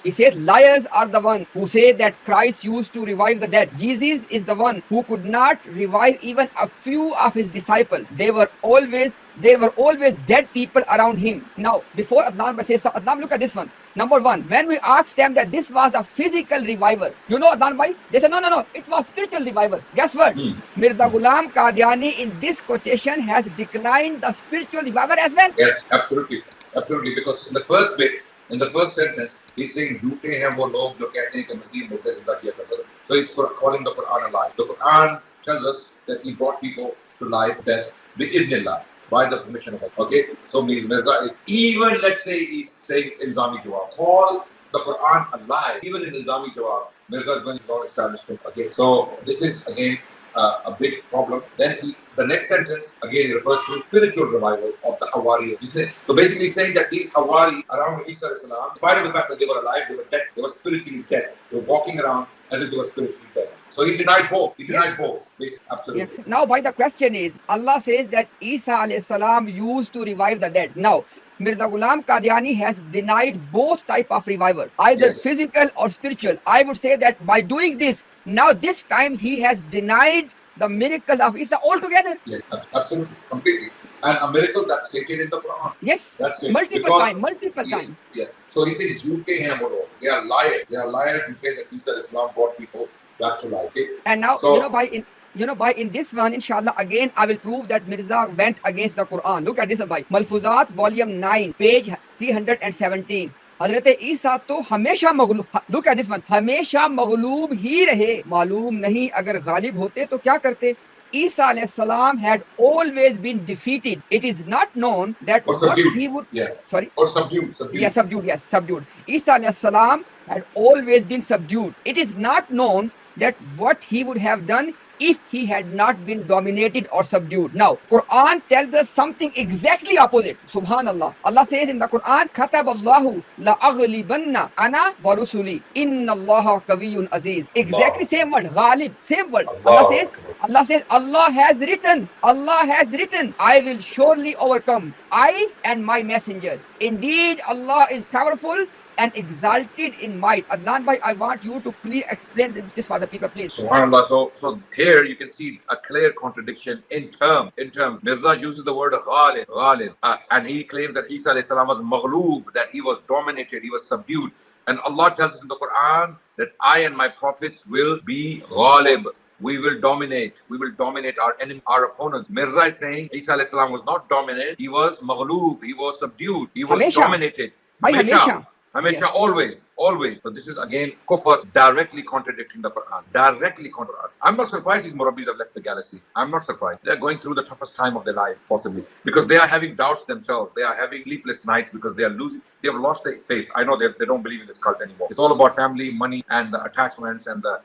He says liars are the one who say that Christ used to revive the dead. Jesus is the one who could not revive even a few of his disciples. There were always dead people around him. Now, before Adnan says, so Adnan, look at this one. Number one, when we asked them that this was a physical revival, you know Adnan bhai, they said, no, it was spiritual revival. Guess what? Mirza Ghulam Qadiani in this quotation has declined the spiritual revival as well. Yes, absolutely. Absolutely. Because in the first bit, in the first sentence, he's saying, झूठे हैं वो लोग जो कहते हैं कि मसीह मुर्दे जिंदा किया करता था. So he's calling the Quran a lie. The Quran tells us that he brought people to life, death, bi-idhnillah, by the permission of Allah. Okay? So Mirza is, even let's say he's saying Ilzami Jawab, call the Quran a lie. Even in Ilzami Jawab, Mirza is going to go establishment. Okay? So this is again a big problem. Then the next sentence again refers to spiritual revival of the Hawari. So basically saying that these Hawari around Isa salam, in spite of the fact that they were alive, they were dead. They were spiritually dead. They were walking around as if they were spiritually dead. So he denied both. He denied both. Absolutely. Yeah. Now, by the question is, Allah says that Isa alayhi salam used to revive the dead. Now, Mirza Ghulam Qadiani has denied both type of revival, either physical or spiritual. I would say that by doing this, now this time he has denied the miracle of Isa altogether. Yes, absolutely, completely. And a miracle that's stated in the Quran. Yes, that's it. multiple times. Yeah. So he said, "Jhoote hain wo log." They are liars. They are liars who say that Isa Islam brought people back to life. Okay? And now, by in this one, inshallah, again I will prove that Mirza went against the Quran. Look at this one, bhai. Malfuzat, volume 9, page 317. हजरत ईसा तो हमेशा मगलूब, look at this one, हमेशा मगलूब ही रहे. मालूम नहीं अगर गालिब होते तो क्या करते. Isa alayhi salam had always been defeated. It is not known that what he would subdued. Isa alayhi salam had always been subdued. It is not known that what he would have done if he had not been dominated or subdued. Now, Quran tells us something exactly opposite. Subhanallah. Allah says in the Quran, Kataballahu la aghlibanna ana wa rusuli. Inna Allaha kawiyyun aziz. Exactly same word, ghalib, same word. Allah has written, I will surely overcome, I and my messenger. Indeed, Allah is powerful and exalted in might. Adnan bhai, I want you to please explain this for the people, please. SubhanAllah. So here you can see a clear contradiction in terms. Mirza uses the word ghalib, and he claims that Isa alayhi salam was maghloob, that he was dominated, he was subdued. And Allah tells us in the Quran that I and my prophets will be ghalib. We will dominate our enemy, our opponents. Mirza is saying Isa alayhi salam was not dominant, he was maghloob, he was subdued, he was dominated. Hamesha, always. So this is again kufr, directly contradicting the Quran. I'm not surprised these Murabbis have left the galaxy. I'm not surprised. They're going through the toughest time of their life, possibly. Because they are having doubts themselves. They are having sleepless nights because they are losing. They have lost their faith. I know they don't believe in this cult anymore. It's all about family, money, and the attachments and the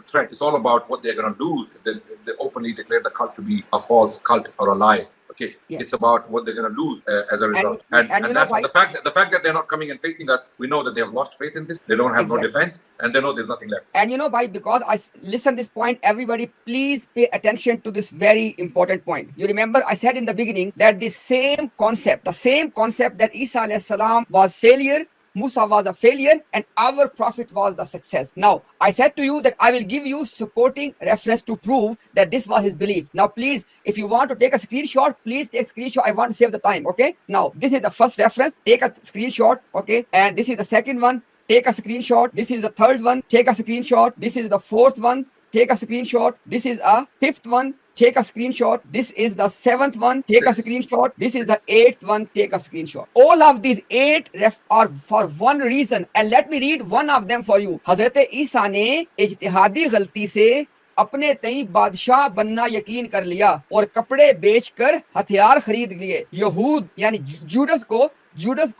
threat. It's all about what they're going to lose if they openly declare the cult to be a false cult or a lie. Okay, yes. It's about what they're going to lose as a result. And that's the fact that they're not coming and facing us. We know that they have lost faith in this. They don't have no defense, and they know there's nothing left. And why? Because I listen this point, everybody, please pay attention to this very important point. You remember I said in the beginning that the same concept that Isa alayhi salam was failure, Musa was a failure, and our prophet was the success. Now, I said to you that I will give you supporting reference to prove that this was his belief. Now, please, if you want to take a screenshot, please take a screenshot. I want to save the time, okay? Now, this is the first reference. Take a screenshot, okay? And this is the second one. Take a screenshot. This is the third one. Take a screenshot. This is the fourth one. Take a screenshot. This is a fifth one. Take a screenshot. This is the seventh one. Take a screenshot. This is the eighth one. Take a screenshot. All of these 8 are for one reason. And let me read one of them for you. Hazrat Isa ne ijtihadi गलती से अपने तई बादशाह बनना यकीन कर लिया और कपड़े बेचकर हथियार खरीद लिए. यहूद यानी जूडस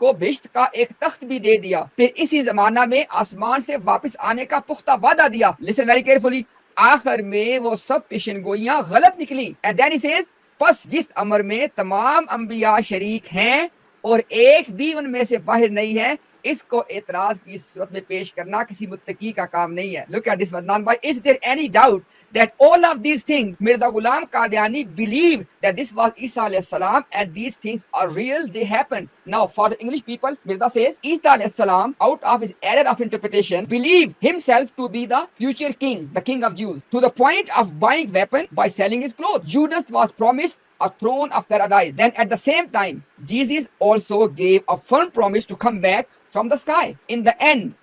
को बेश्त का एक तख्त भी दे दिया. फिर इसी जमाना में आसमान से वापस आने का पुख्ता वादा दिया. Listen very carefully. आखिर में वो सब पेशनगोइयां गलत निकली. And then he says, बस जिस अमर में तमाम अंबिया शरीक हैं और एक भी उनमें से बाहर नहीं है, इसको एतराज की सूरत में पेश करना किसी मुत्तकी का काम नहीं है. Look at this, Adnan bhai. Is there any doubt that all of these things, Mirza Ghulam Qadiani believed that this was Isa alayhi salam and these things are real, they happened. Now, for the English people, Mirza says Isa alayhi salam, out of his error of interpretation, believed himself to be the future king, the king of Jews, to the point of buying weapon by selling his clothes. Judas was promised a throne of paradise. Then at the same time, Jesus also gave a firm promise to come back from the sky. In the end,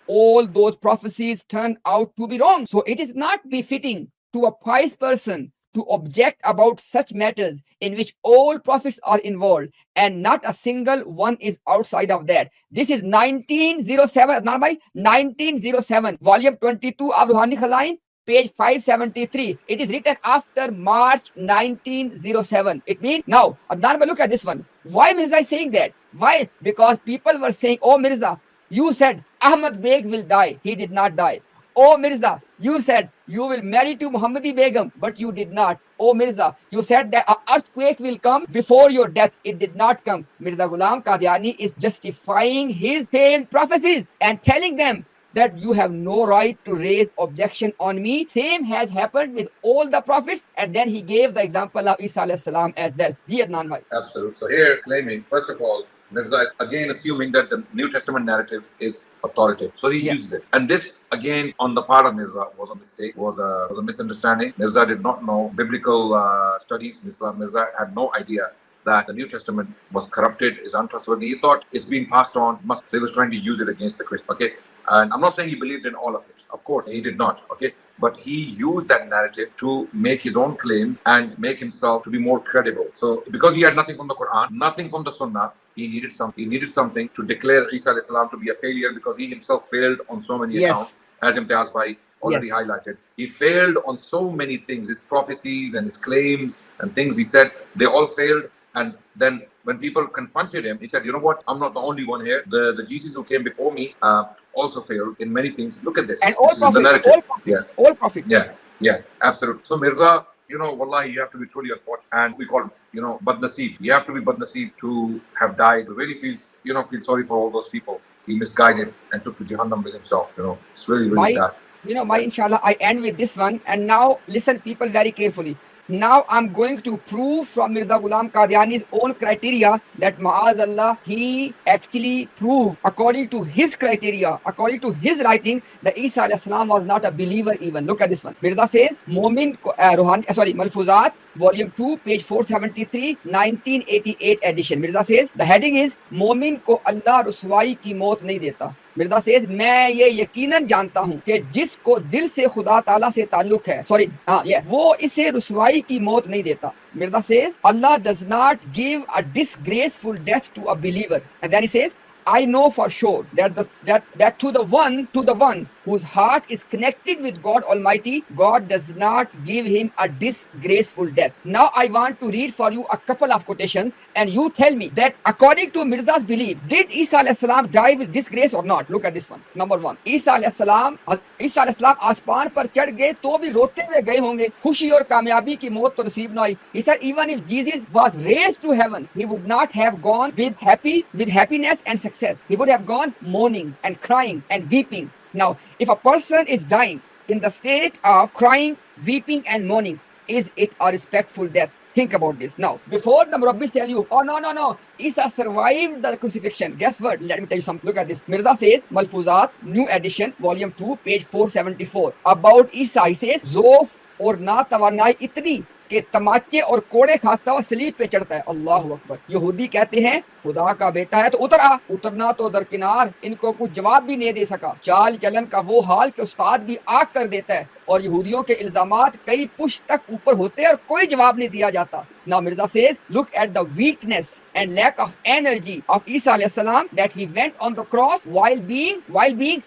all those prophecies turned out to be wrong. So it is not befitting to a pious person to object about such matters in which all prophets are involved and not a single one is outside of that. This is 1907, 1907, volume 22 of Ruhani Khazain, page 573. It is written after March 1907. It means, now, Adnan, look at this one. Why Mirza is saying that? Why? Because people were saying, oh Mirza, you said Ahmad Beg will die. He did not die. Oh Mirza, you said you will marry to Muhammadi Begum, but you did not. Oh Mirza, you said that an earthquake will come before your death. It did not come. Mirza Ghulam Qadiani is justifying his failed prophecies and telling them that you have no right to raise objection on me. Same has happened with all the prophets. And then he gave the example of Isa alayhi salam as well. Ji Adnan bhai. Absolutely. So here claiming, first of all, Mirza is again assuming that the New Testament narrative is authoritative. So he uses it. And this, again, on the part of Mirza, was a mistake, was a misunderstanding. Mirza did not know biblical studies. Mirza had no idea that the New Testament was corrupted, is untrustworthy. He thought it's been passed on. So he was trying to use it against the Christians. Okay. And I'm not saying he believed in all of it. Of course, he did not. Okay. But he used that narrative to make his own claim and make himself to be more credible. So because he had nothing from the Quran, nothing from the Sunnah, he needed something to declare Isa alayhi salam to be a failure, because he himself failed on so many accounts, as Imtiaz bhai already highlighted. He failed on so many things. His prophecies and his claims and things he said, they all failed. And then when people confronted him, he said, you know what? I'm not the only one here. The Jesus who came before me also failed in many things. Look at this. And all This is the prophets, narrative. all prophets, all prophets. Yeah, absolutely. So Mirza, wallahi, you have to be truly unfortunate. And we call badnaseeb. You have to be badnaseeb to have died. To really feel sorry for all those people he misguided and took to Jahannam with himself. It's really, really sad. My inshallah, I end with this one. And now listen, people, very carefully. Now I'm going to prove from Mirza Ghulam Qadiani's own criteria that Ma'azallah, he actually proved according to his criteria, according to his writing, that Isa alayhi salam was not a believer even. Look at this one. Mirza says, Malfuzat, volume 2, page 473, 1988 edition. Mirza says, the heading is, Momin ko Allah ruswai ki maut nahi deta. Mirza says मैं ये यकीनन जानता हूँ कि जिसको दिल से खुदा ताला से ताल्लुक है वो इसे रुसवाई की मौत नहीं देता. Mirza says Allah does not give a disgraceful death to a believer. And then he says, I know for sure that to the one whose heart is connected with God Almighty, God does not give him a disgraceful death. Now I want to read for you a couple of quotations, and you tell me that according to Mirza's belief, did Isa alayhi salam die with disgrace or not? Look at this one. Number one, Isa alayhi salam आसमान पर चढ़ गए तो भी रोते हुए गए होंगे, खुशी और कामयाबी की मौत तो नसीब ना आई. He said even if Jesus was raised to heaven, he would not have gone with happiness and success. He would have gone mourning and crying and weeping. Now, if a person is dying in the state of crying, weeping and mourning, is it a respectful death? Think about this. Now, before the Murabbis tell you, oh no, Isa survived the crucifixion. Guess what? Let me tell you something. Look at this. Mirza says, Malfuzat, new edition, volume 2, page 474. About Isa, he says, Zof और ना तवानाई इतनी कि तमाचे और कोड़े खाता हुआ सलीब पे चढ़ता है. अल्लाह अकबर. यहूदी कहते हैं खुदा का बेटा है तो उतरना तो दरकिनार. इनको कुछ जवाब भी नहीं दे सका. चाल चलन का वो हाल कि उस्ताद भी आग कर देता है और यहूदियों के इल्जामात कई पुश्त तक ऊपर होते हैं और कोई जवाब नहीं दिया जाता. Now Mirza says, look at the weakness and lack of energy of Isa alayhi salam, that he went on the cross while being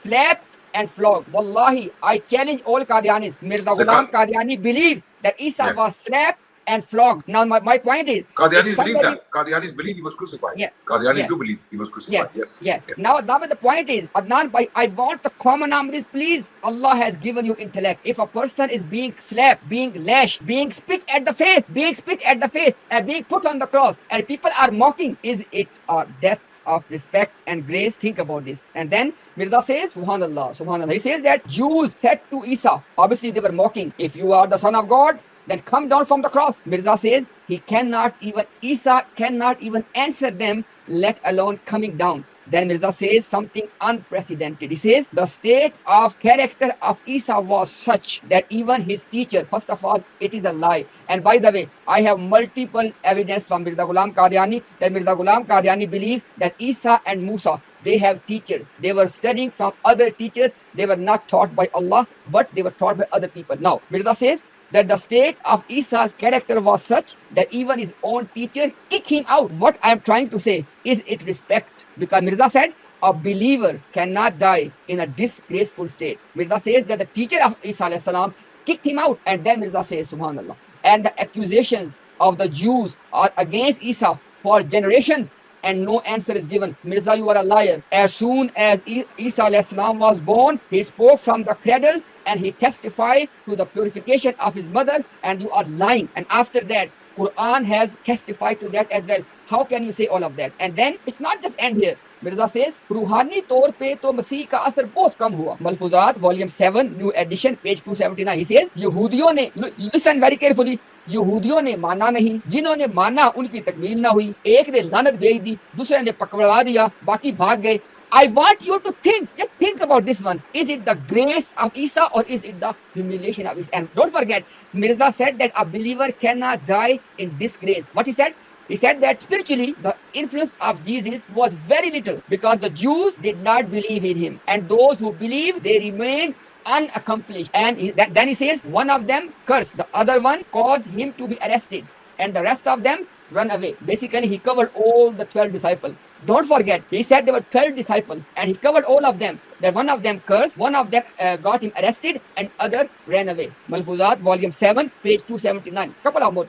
slapped and flogged. Wallahi, I challenge all Qadianis. Mirza Ghulam Qadiani believes that Isa was slapped and flogged. Now my point is, Qadianis believe that. Qadianis believe he was crucified. Qadianis do believe he was crucified. Yes. Now the point is, Adnan, I want the common arm this, please. Allah has given you intellect. If a person is being slapped, being lashed, being spit at the face, and being put on the cross, and people are mocking, is it a death of respect and grace? Think about this. And then Mirza says, Subhanallah. He says that Jews said to Isa, obviously they were mocking, if you are the son of God, then come down from the cross. Mirza says Isa cannot even answer them, let alone coming down. Then Mirza says something unprecedented. He says the state of character of Isa was such that even his teacher, first of all, it is a lie. And by the way, I have multiple evidence from Mirza Ghulam Qadiani that Mirza Ghulam Qadiani believes that Isa and Musa, they have teachers. They were studying from other teachers. They were not taught by Allah, but they were taught by other people. Now, Mirza says that the state of Isa's character was such that even his own teacher kicked him out. What I am trying to say, is it respect? Because Mirza said a believer cannot die in a disgraceful state. Mirza says that the teacher of Isa alayhi salam kicked him out. And then Mirza says, Subhanallah, and the accusations of the Jews are against Isa for generations, and no answer is given. Mirza, you are a liar. As soon as Isa alayhi salam was born, he spoke from the cradle and he testified to the purification of his mother, and you are lying. And after that, Quran has testified to that as well. How can you say all of that? And then it's not just end here. Mirza says, रूहानी तौर पे तो मसीह का असर बहुत कम हुआ. मलफूजात, volume 7, new edition, page 279. He says, यहूदियों ने, listen very carefully, यहूदियों ने माना नहीं, जिन्होंने माना उनकी तकमील ना हुई. एक ने लानत भेज दी, दूसरे ने पकड़वा दिया, बाकी भाग गए. I want you to think, just think about this one. Is it the grace of Isa or is it the humiliation of Isa? And don't forget, Mirza said that a believer cannot die in disgrace. What he said? He said that spiritually, the influence of Jesus was very little because the Jews did not believe in him. And those who believed, they remained unaccomplished. And then he says, one of them cursed, the other one caused him to be arrested, and the rest of them run away. Basically, he covered all the 12 disciples. Don't forget, he said there were 12 disciples, and he covered all of them. that one of them cursed, one of them got him arrested, and other ran away. Malfuzat, volume 7, page 279. Couple of more.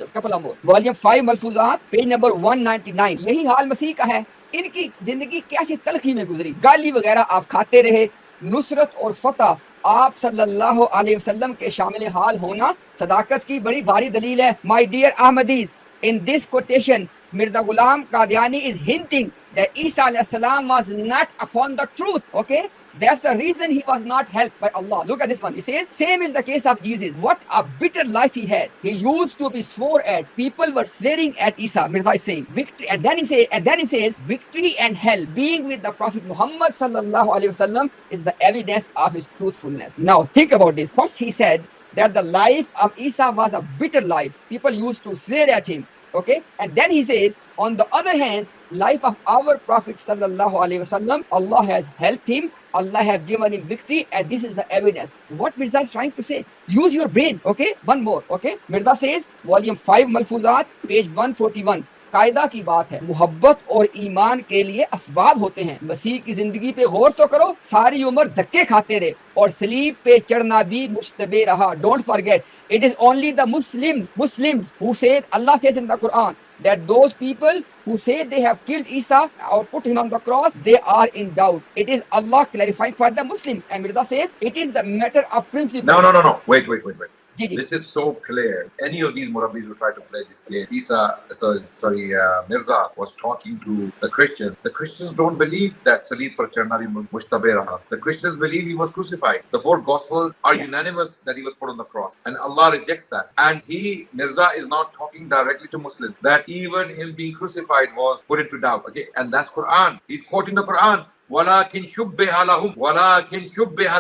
Volume 5, Malfuzat, page number 199. यही हाल मसीह का है. इनकी जिंदगी कैसी तलखी में गुजरी, गाली वगैरह आप खाते रहे, नुसरत और फतह आप सल्लल्लाहु अलैहि वसल्लम के शामिल हाल होना सदाकत की बड़ी भारी दलील है. My dear Ahmadis, in this quotation, Mirza Ghulam Qadiani is hinting that Isa alayhi salam was not upon the truth. Okay, that's the reason he was not helped by Allah. Look at this one. He says, same is the case of Jesus. What a bitter life he had. He used to be swore at. People were swearing at Isa. Mirza is saying victory, and then he says victory and hell. Being with the Prophet Muhammad sallallahu alaihi wasallam is the evidence of his truthfulness. Now think about this. First he said that the life of Isa was a bitter life. People used to swear at him. Okay, and then he says, on the other hand, life of our Prophet sallallahu alaihi wasallam, Allah has helped him, Allah has given him victory, and this is the evidence. What Mirza is trying to say, use your brain. Okay, one more. Okay, Mirza says, volume 5, Malfuzat, page 141. कायदा की बात है, मोहब्बत और ईमान के लिए असबाब होते हैं. मसीह की जिंदगी पे गौर तो करो, सारी उम्र धक्के खाते रहे और सलीब पे चढ़ना भी मुश्तबे रहा. Don't forget, it is only the Muslims who said, Allah says in the Quran that those people who say they have killed Isa or put him on the cross, they are in doubt. It is Allah clarifying for the Muslim, and Mirza says it is the matter of principle. No. Wait. Ji. This is so clear. Any of these Murabbis who try to play this game, Mirza was talking to the Christians. The Christians don't believe that Salib par charna bhi mushtabe raha. The Christians believe he was crucified. The four Gospels are unanimous that he was put on the cross, and Allah rejects that. And Mirza is not talking directly to Muslims, that even him being crucified was put into doubt. Okay, and that's Quran. He's quoting the Quran. وَلَكِنْ شُبِّهَ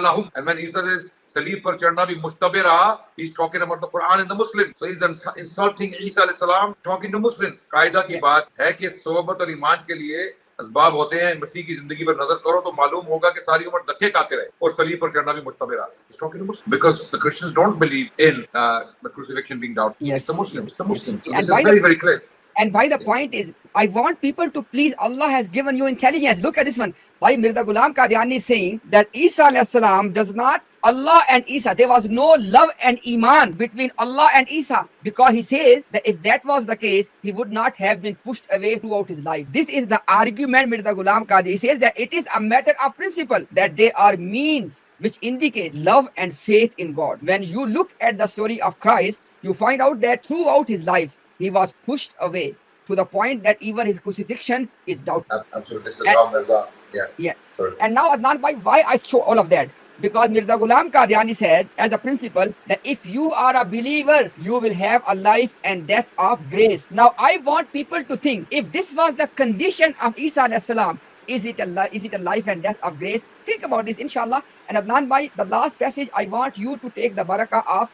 لَهُمْ. And when he says Salib par charna bhi mushtabe raha, he's talking about the Quran and the Muslims. So he's insulting Isa alayhi salam, talking to Muslims. कायदा की बात है कि सोबत और ईमान के लिए असबाब होते हैं. मसीह की जिंदगी पर नजर करो तो मालूम होगा कि सारी उम्र धक्के खाते रहे और सलीब पर चढ़ना भी मुश्तबे रहा. He's talking to Muslims because the Christians don't believe in the crucifixion being doubted. Yes. It's the Muslims. So And this is very clear. And why the point is, I want people to please, Allah has given you intelligence. Look at this one. Why Mirza Ghulam Qadiani is saying that Isa alayhi salam does not, Allah and Isa, there was no love and iman between Allah and Isa, because he says that if that was the case, he would not have been pushed away throughout his life. This is the argument Mirza Ghulam Qadiani says, that it is a matter of principle, that there are means which indicate love and faith in God. When you look at the story of Christ, you find out that throughout his life, he was pushed away to the point that even his crucifixion is doubted. Absolutely. This is how Mirza. Yeah. Sorry. And now, Adnan, why I show all of that? Because Mirza Ghulam Qadiani said, as a principle, that if you are a believer, you will have a life and death of grace. Now, I want people to think, if this was the condition of Isa alayhi salam, is it a life and death of grace? Think about this, inshallah. And Adnan bhai, the last passage, I want you to take the barakah of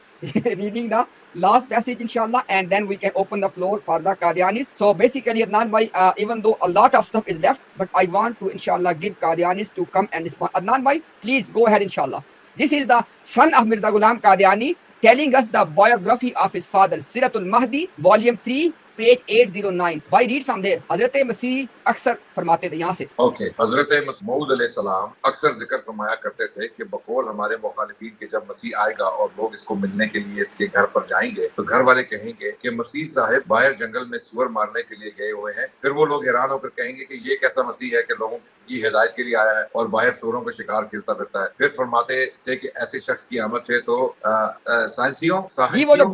reading the last passage, inshallah, and then we can open the floor for the Qadianis. So basically, Adnan bhai, even though a lot of stuff is left, but I want to, inshallah, give Qadianis to come and respond. Adnan bhai, please go ahead, inshallah. This is the son of Mirza Ghulam Qadiani telling us the biography of his father, Siratul Mahdi, volume 3, page 809. Why read from there? Hazrat Masih अक्सर फरमाते थे यहाँ से. Okay. हजरत मसीह अलैहिस्सलाम अक्सर जिक्र फरमाया करते थे कि बकौल हमारे मुखालिफिन के जब मसीह आएगा और लोग इसको मिलने के लिए इसके घर पर जाएंगे तो घर वाले कहेंगे कि मसीह साहब बाहर जंगल में सुअर मारने के लिए गए हुए हैं. फिर वो लोग हैरान होकर कहेंगे कि ये कैसा मसीह है कि लोगों की हिदायत के लिए आया है और बाहर सुअरों का शिकार खेलता फिरता है. फिर फरमाते थे कि ऐसे शख्स की आमद से तो साइंसियों वो जो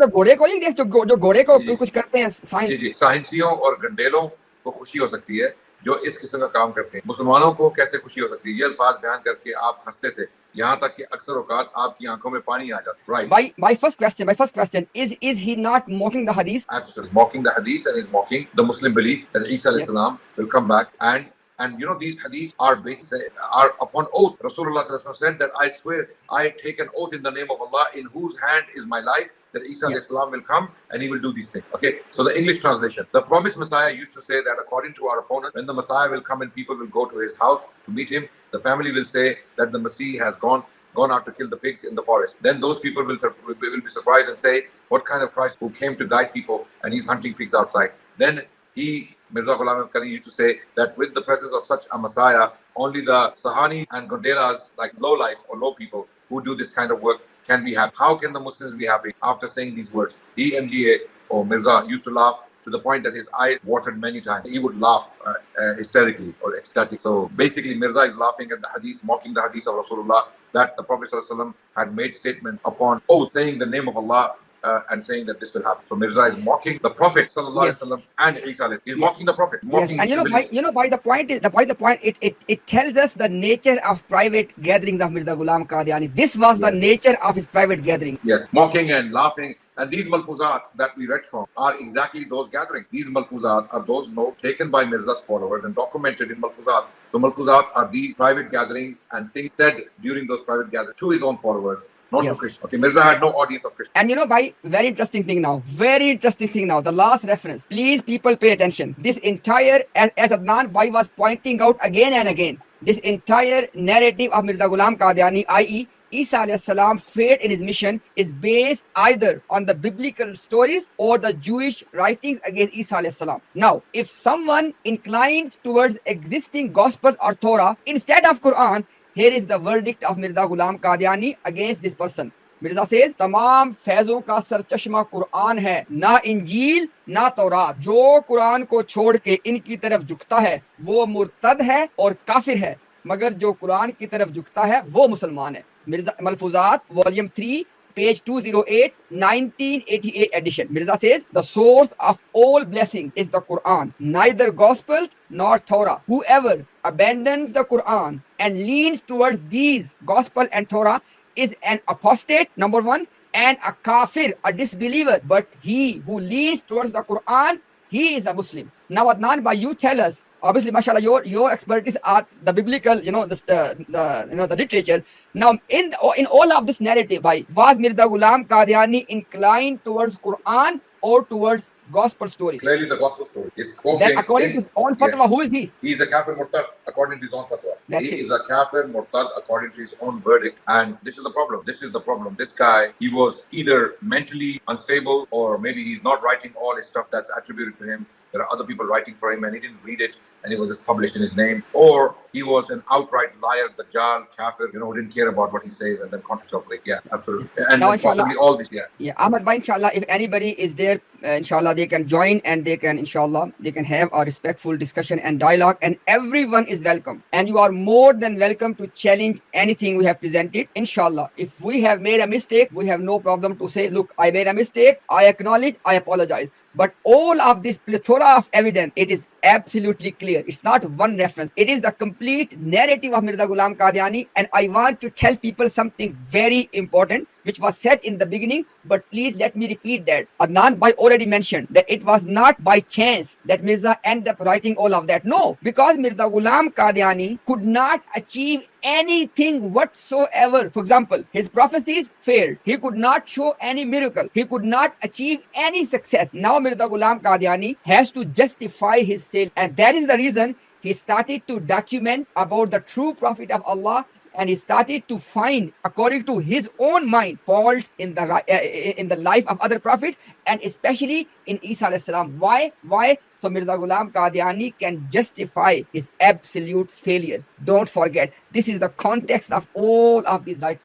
घोड़े को नहीं देखते, जो घोड़े को कुछ करते हैं, साइंसियों और गंडेलों को खुशी हो सकती है जो इस किस्म का काम करते हैं. मुसलमानों को कैसे खुशी हो सकती है? ये अल्फाज बयान करके आप हंसते थे, यहाँ तक कि अक्सर औकात आपकी आंखों में पानी आ जाता. Right. My first question is he not mocking the hadith? Absolutely, mocking the hadith, and he's mocking the Muslim belief that Isa alayhi salam will come back. And you know, these hadiths are upon oath. Rasulullah sallallahu alaihi wasallam said that I swear I take an oath in the name of Allah in whose hand is my life, that Isa alayhi salam will come and he will do these things. Okay, so the English translation: the promised Messiah used to say that according to our opponent, when the Messiah will come and people will go to his house to meet him, the family will say that the Messiah has gone out to kill the pigs in the forest. Then those people will be surprised and say, what kind of Christ who came to guide people and he's hunting pigs outside? Then he Mirza Ghulam Kari used to say that with the presence of such a Messiah, only the Sahani and Gonderas, like low life or low people who do this kind of work, can be happy. How can the Muslims be happy after saying these words? He, MGA, or Mirza, used to laugh to the point that his eyes watered many times. He would laugh hysterically or ecstatic. So basically, Mirza is laughing at the hadith, mocking the hadith of Rasulullah, that the Prophet ﷺ had made statement upon oath, saying the name of Allah and saying that this will happen. So Mirza is mocking the Prophet ﷺ and Isa. He's mocking the Prophet. Mocking and by the point, it tells us the nature of private gatherings of Mirza Ghulam Qadiani. This was the nature of his private gathering. Yes, mocking and laughing. And these malfuzat that we read from are exactly those gatherings. These malfuzat are those notes taken by Mirza's followers and documented in malfuzat. So malfuzat are these private gatherings and things said during those private gatherings to his own followers, not to Christians. Okay, Mirza had no audience of Christians. And very interesting thing now. The last reference. Please, people, pay attention. This entire, as Adnan Bhai was pointing out again and again, this entire narrative of Mirza Ghulam Qadiani, i.e., Isa alayhi salam fate in his mission, is based either on the biblical stories or the Jewish writings against Isa alayhi salam. Now, if someone inclines towards existing Gospels or Torah instead of Quran, here is the verdict of Mirza Ghulam Qadiani against this person. Mirza says, तमाम फैज़ों का सरचश्मा कुरान है, ना इंजील ना तौरात. जो कुरान को छोड़ के इनकी तरफ झुकता है वो मुर्तद है और काफिर है, मगर जो कुरान की तरफ झुकता है वो मुसलमान है. Mirza Malfuzat, Volume 3, page 208, 1988 edition. Mirza says, the source of all blessing is the Quran, neither Gospels nor Torah. Whoever abandons the Quran and leans towards these Gospel and Torah is an apostate, number one, and a kafir, a disbeliever. But he who leans towards the Quran, he is a Muslim. Now, Adnan, by you tell us, obviously, mashallah, your expertise are the biblical, the literature. Now, in all of this narrative, was Mirza Ghulam Qadiani inclined towards Quran or towards gospel story? Clearly, the gospel story is Then, according to his own fatwa, who is he? He is a kafir murtad according to his own fatwa. He is a kafir murtad according to his own verdict. And this is the problem. This guy, he was either mentally unstable or maybe he's not writing all his stuff that's attributed to him. There are other people writing for him and he didn't read it and it was just published in his name. Or he was an outright liar, dajjal, kafir, who didn't care about what he says and then contradicts. Yeah, absolutely. And now, possibly all this, Ahmad bhai, inshallah, if anybody is there, inshallah, they can join and they can have a respectful discussion and dialogue, and everyone is welcome. And you are more than welcome to challenge anything we have presented, inshallah. If we have made a mistake, we have no problem to say, look, I made a mistake, I acknowledge, I apologize. But all of this plethora of evidence, it is absolutely clear. It's not one reference. It is the complete narrative of Mirza Ghulam Qadiani. And I want to tell people something very important, which was said in the beginning, but please let me repeat that. Adnan Bhai already mentioned that it was not by chance that Mirza ended up writing all of that. No, because Mirza Ghulam Qadiani could not achieve anything whatsoever. For example, his prophecies failed. He could not show any miracle. He could not achieve any success. Now Mirza Ghulam Qadiani has to justify his failure. And that is the reason he started to document about the true prophet of Allah, and he started to find, according to his own mind, faults in the life of other prophets, and especially in Isa alayhi salam. Why? So Mirza Ghulam Qadiani can justify his absolute failure. Don't forget, this is the context of all of these writings.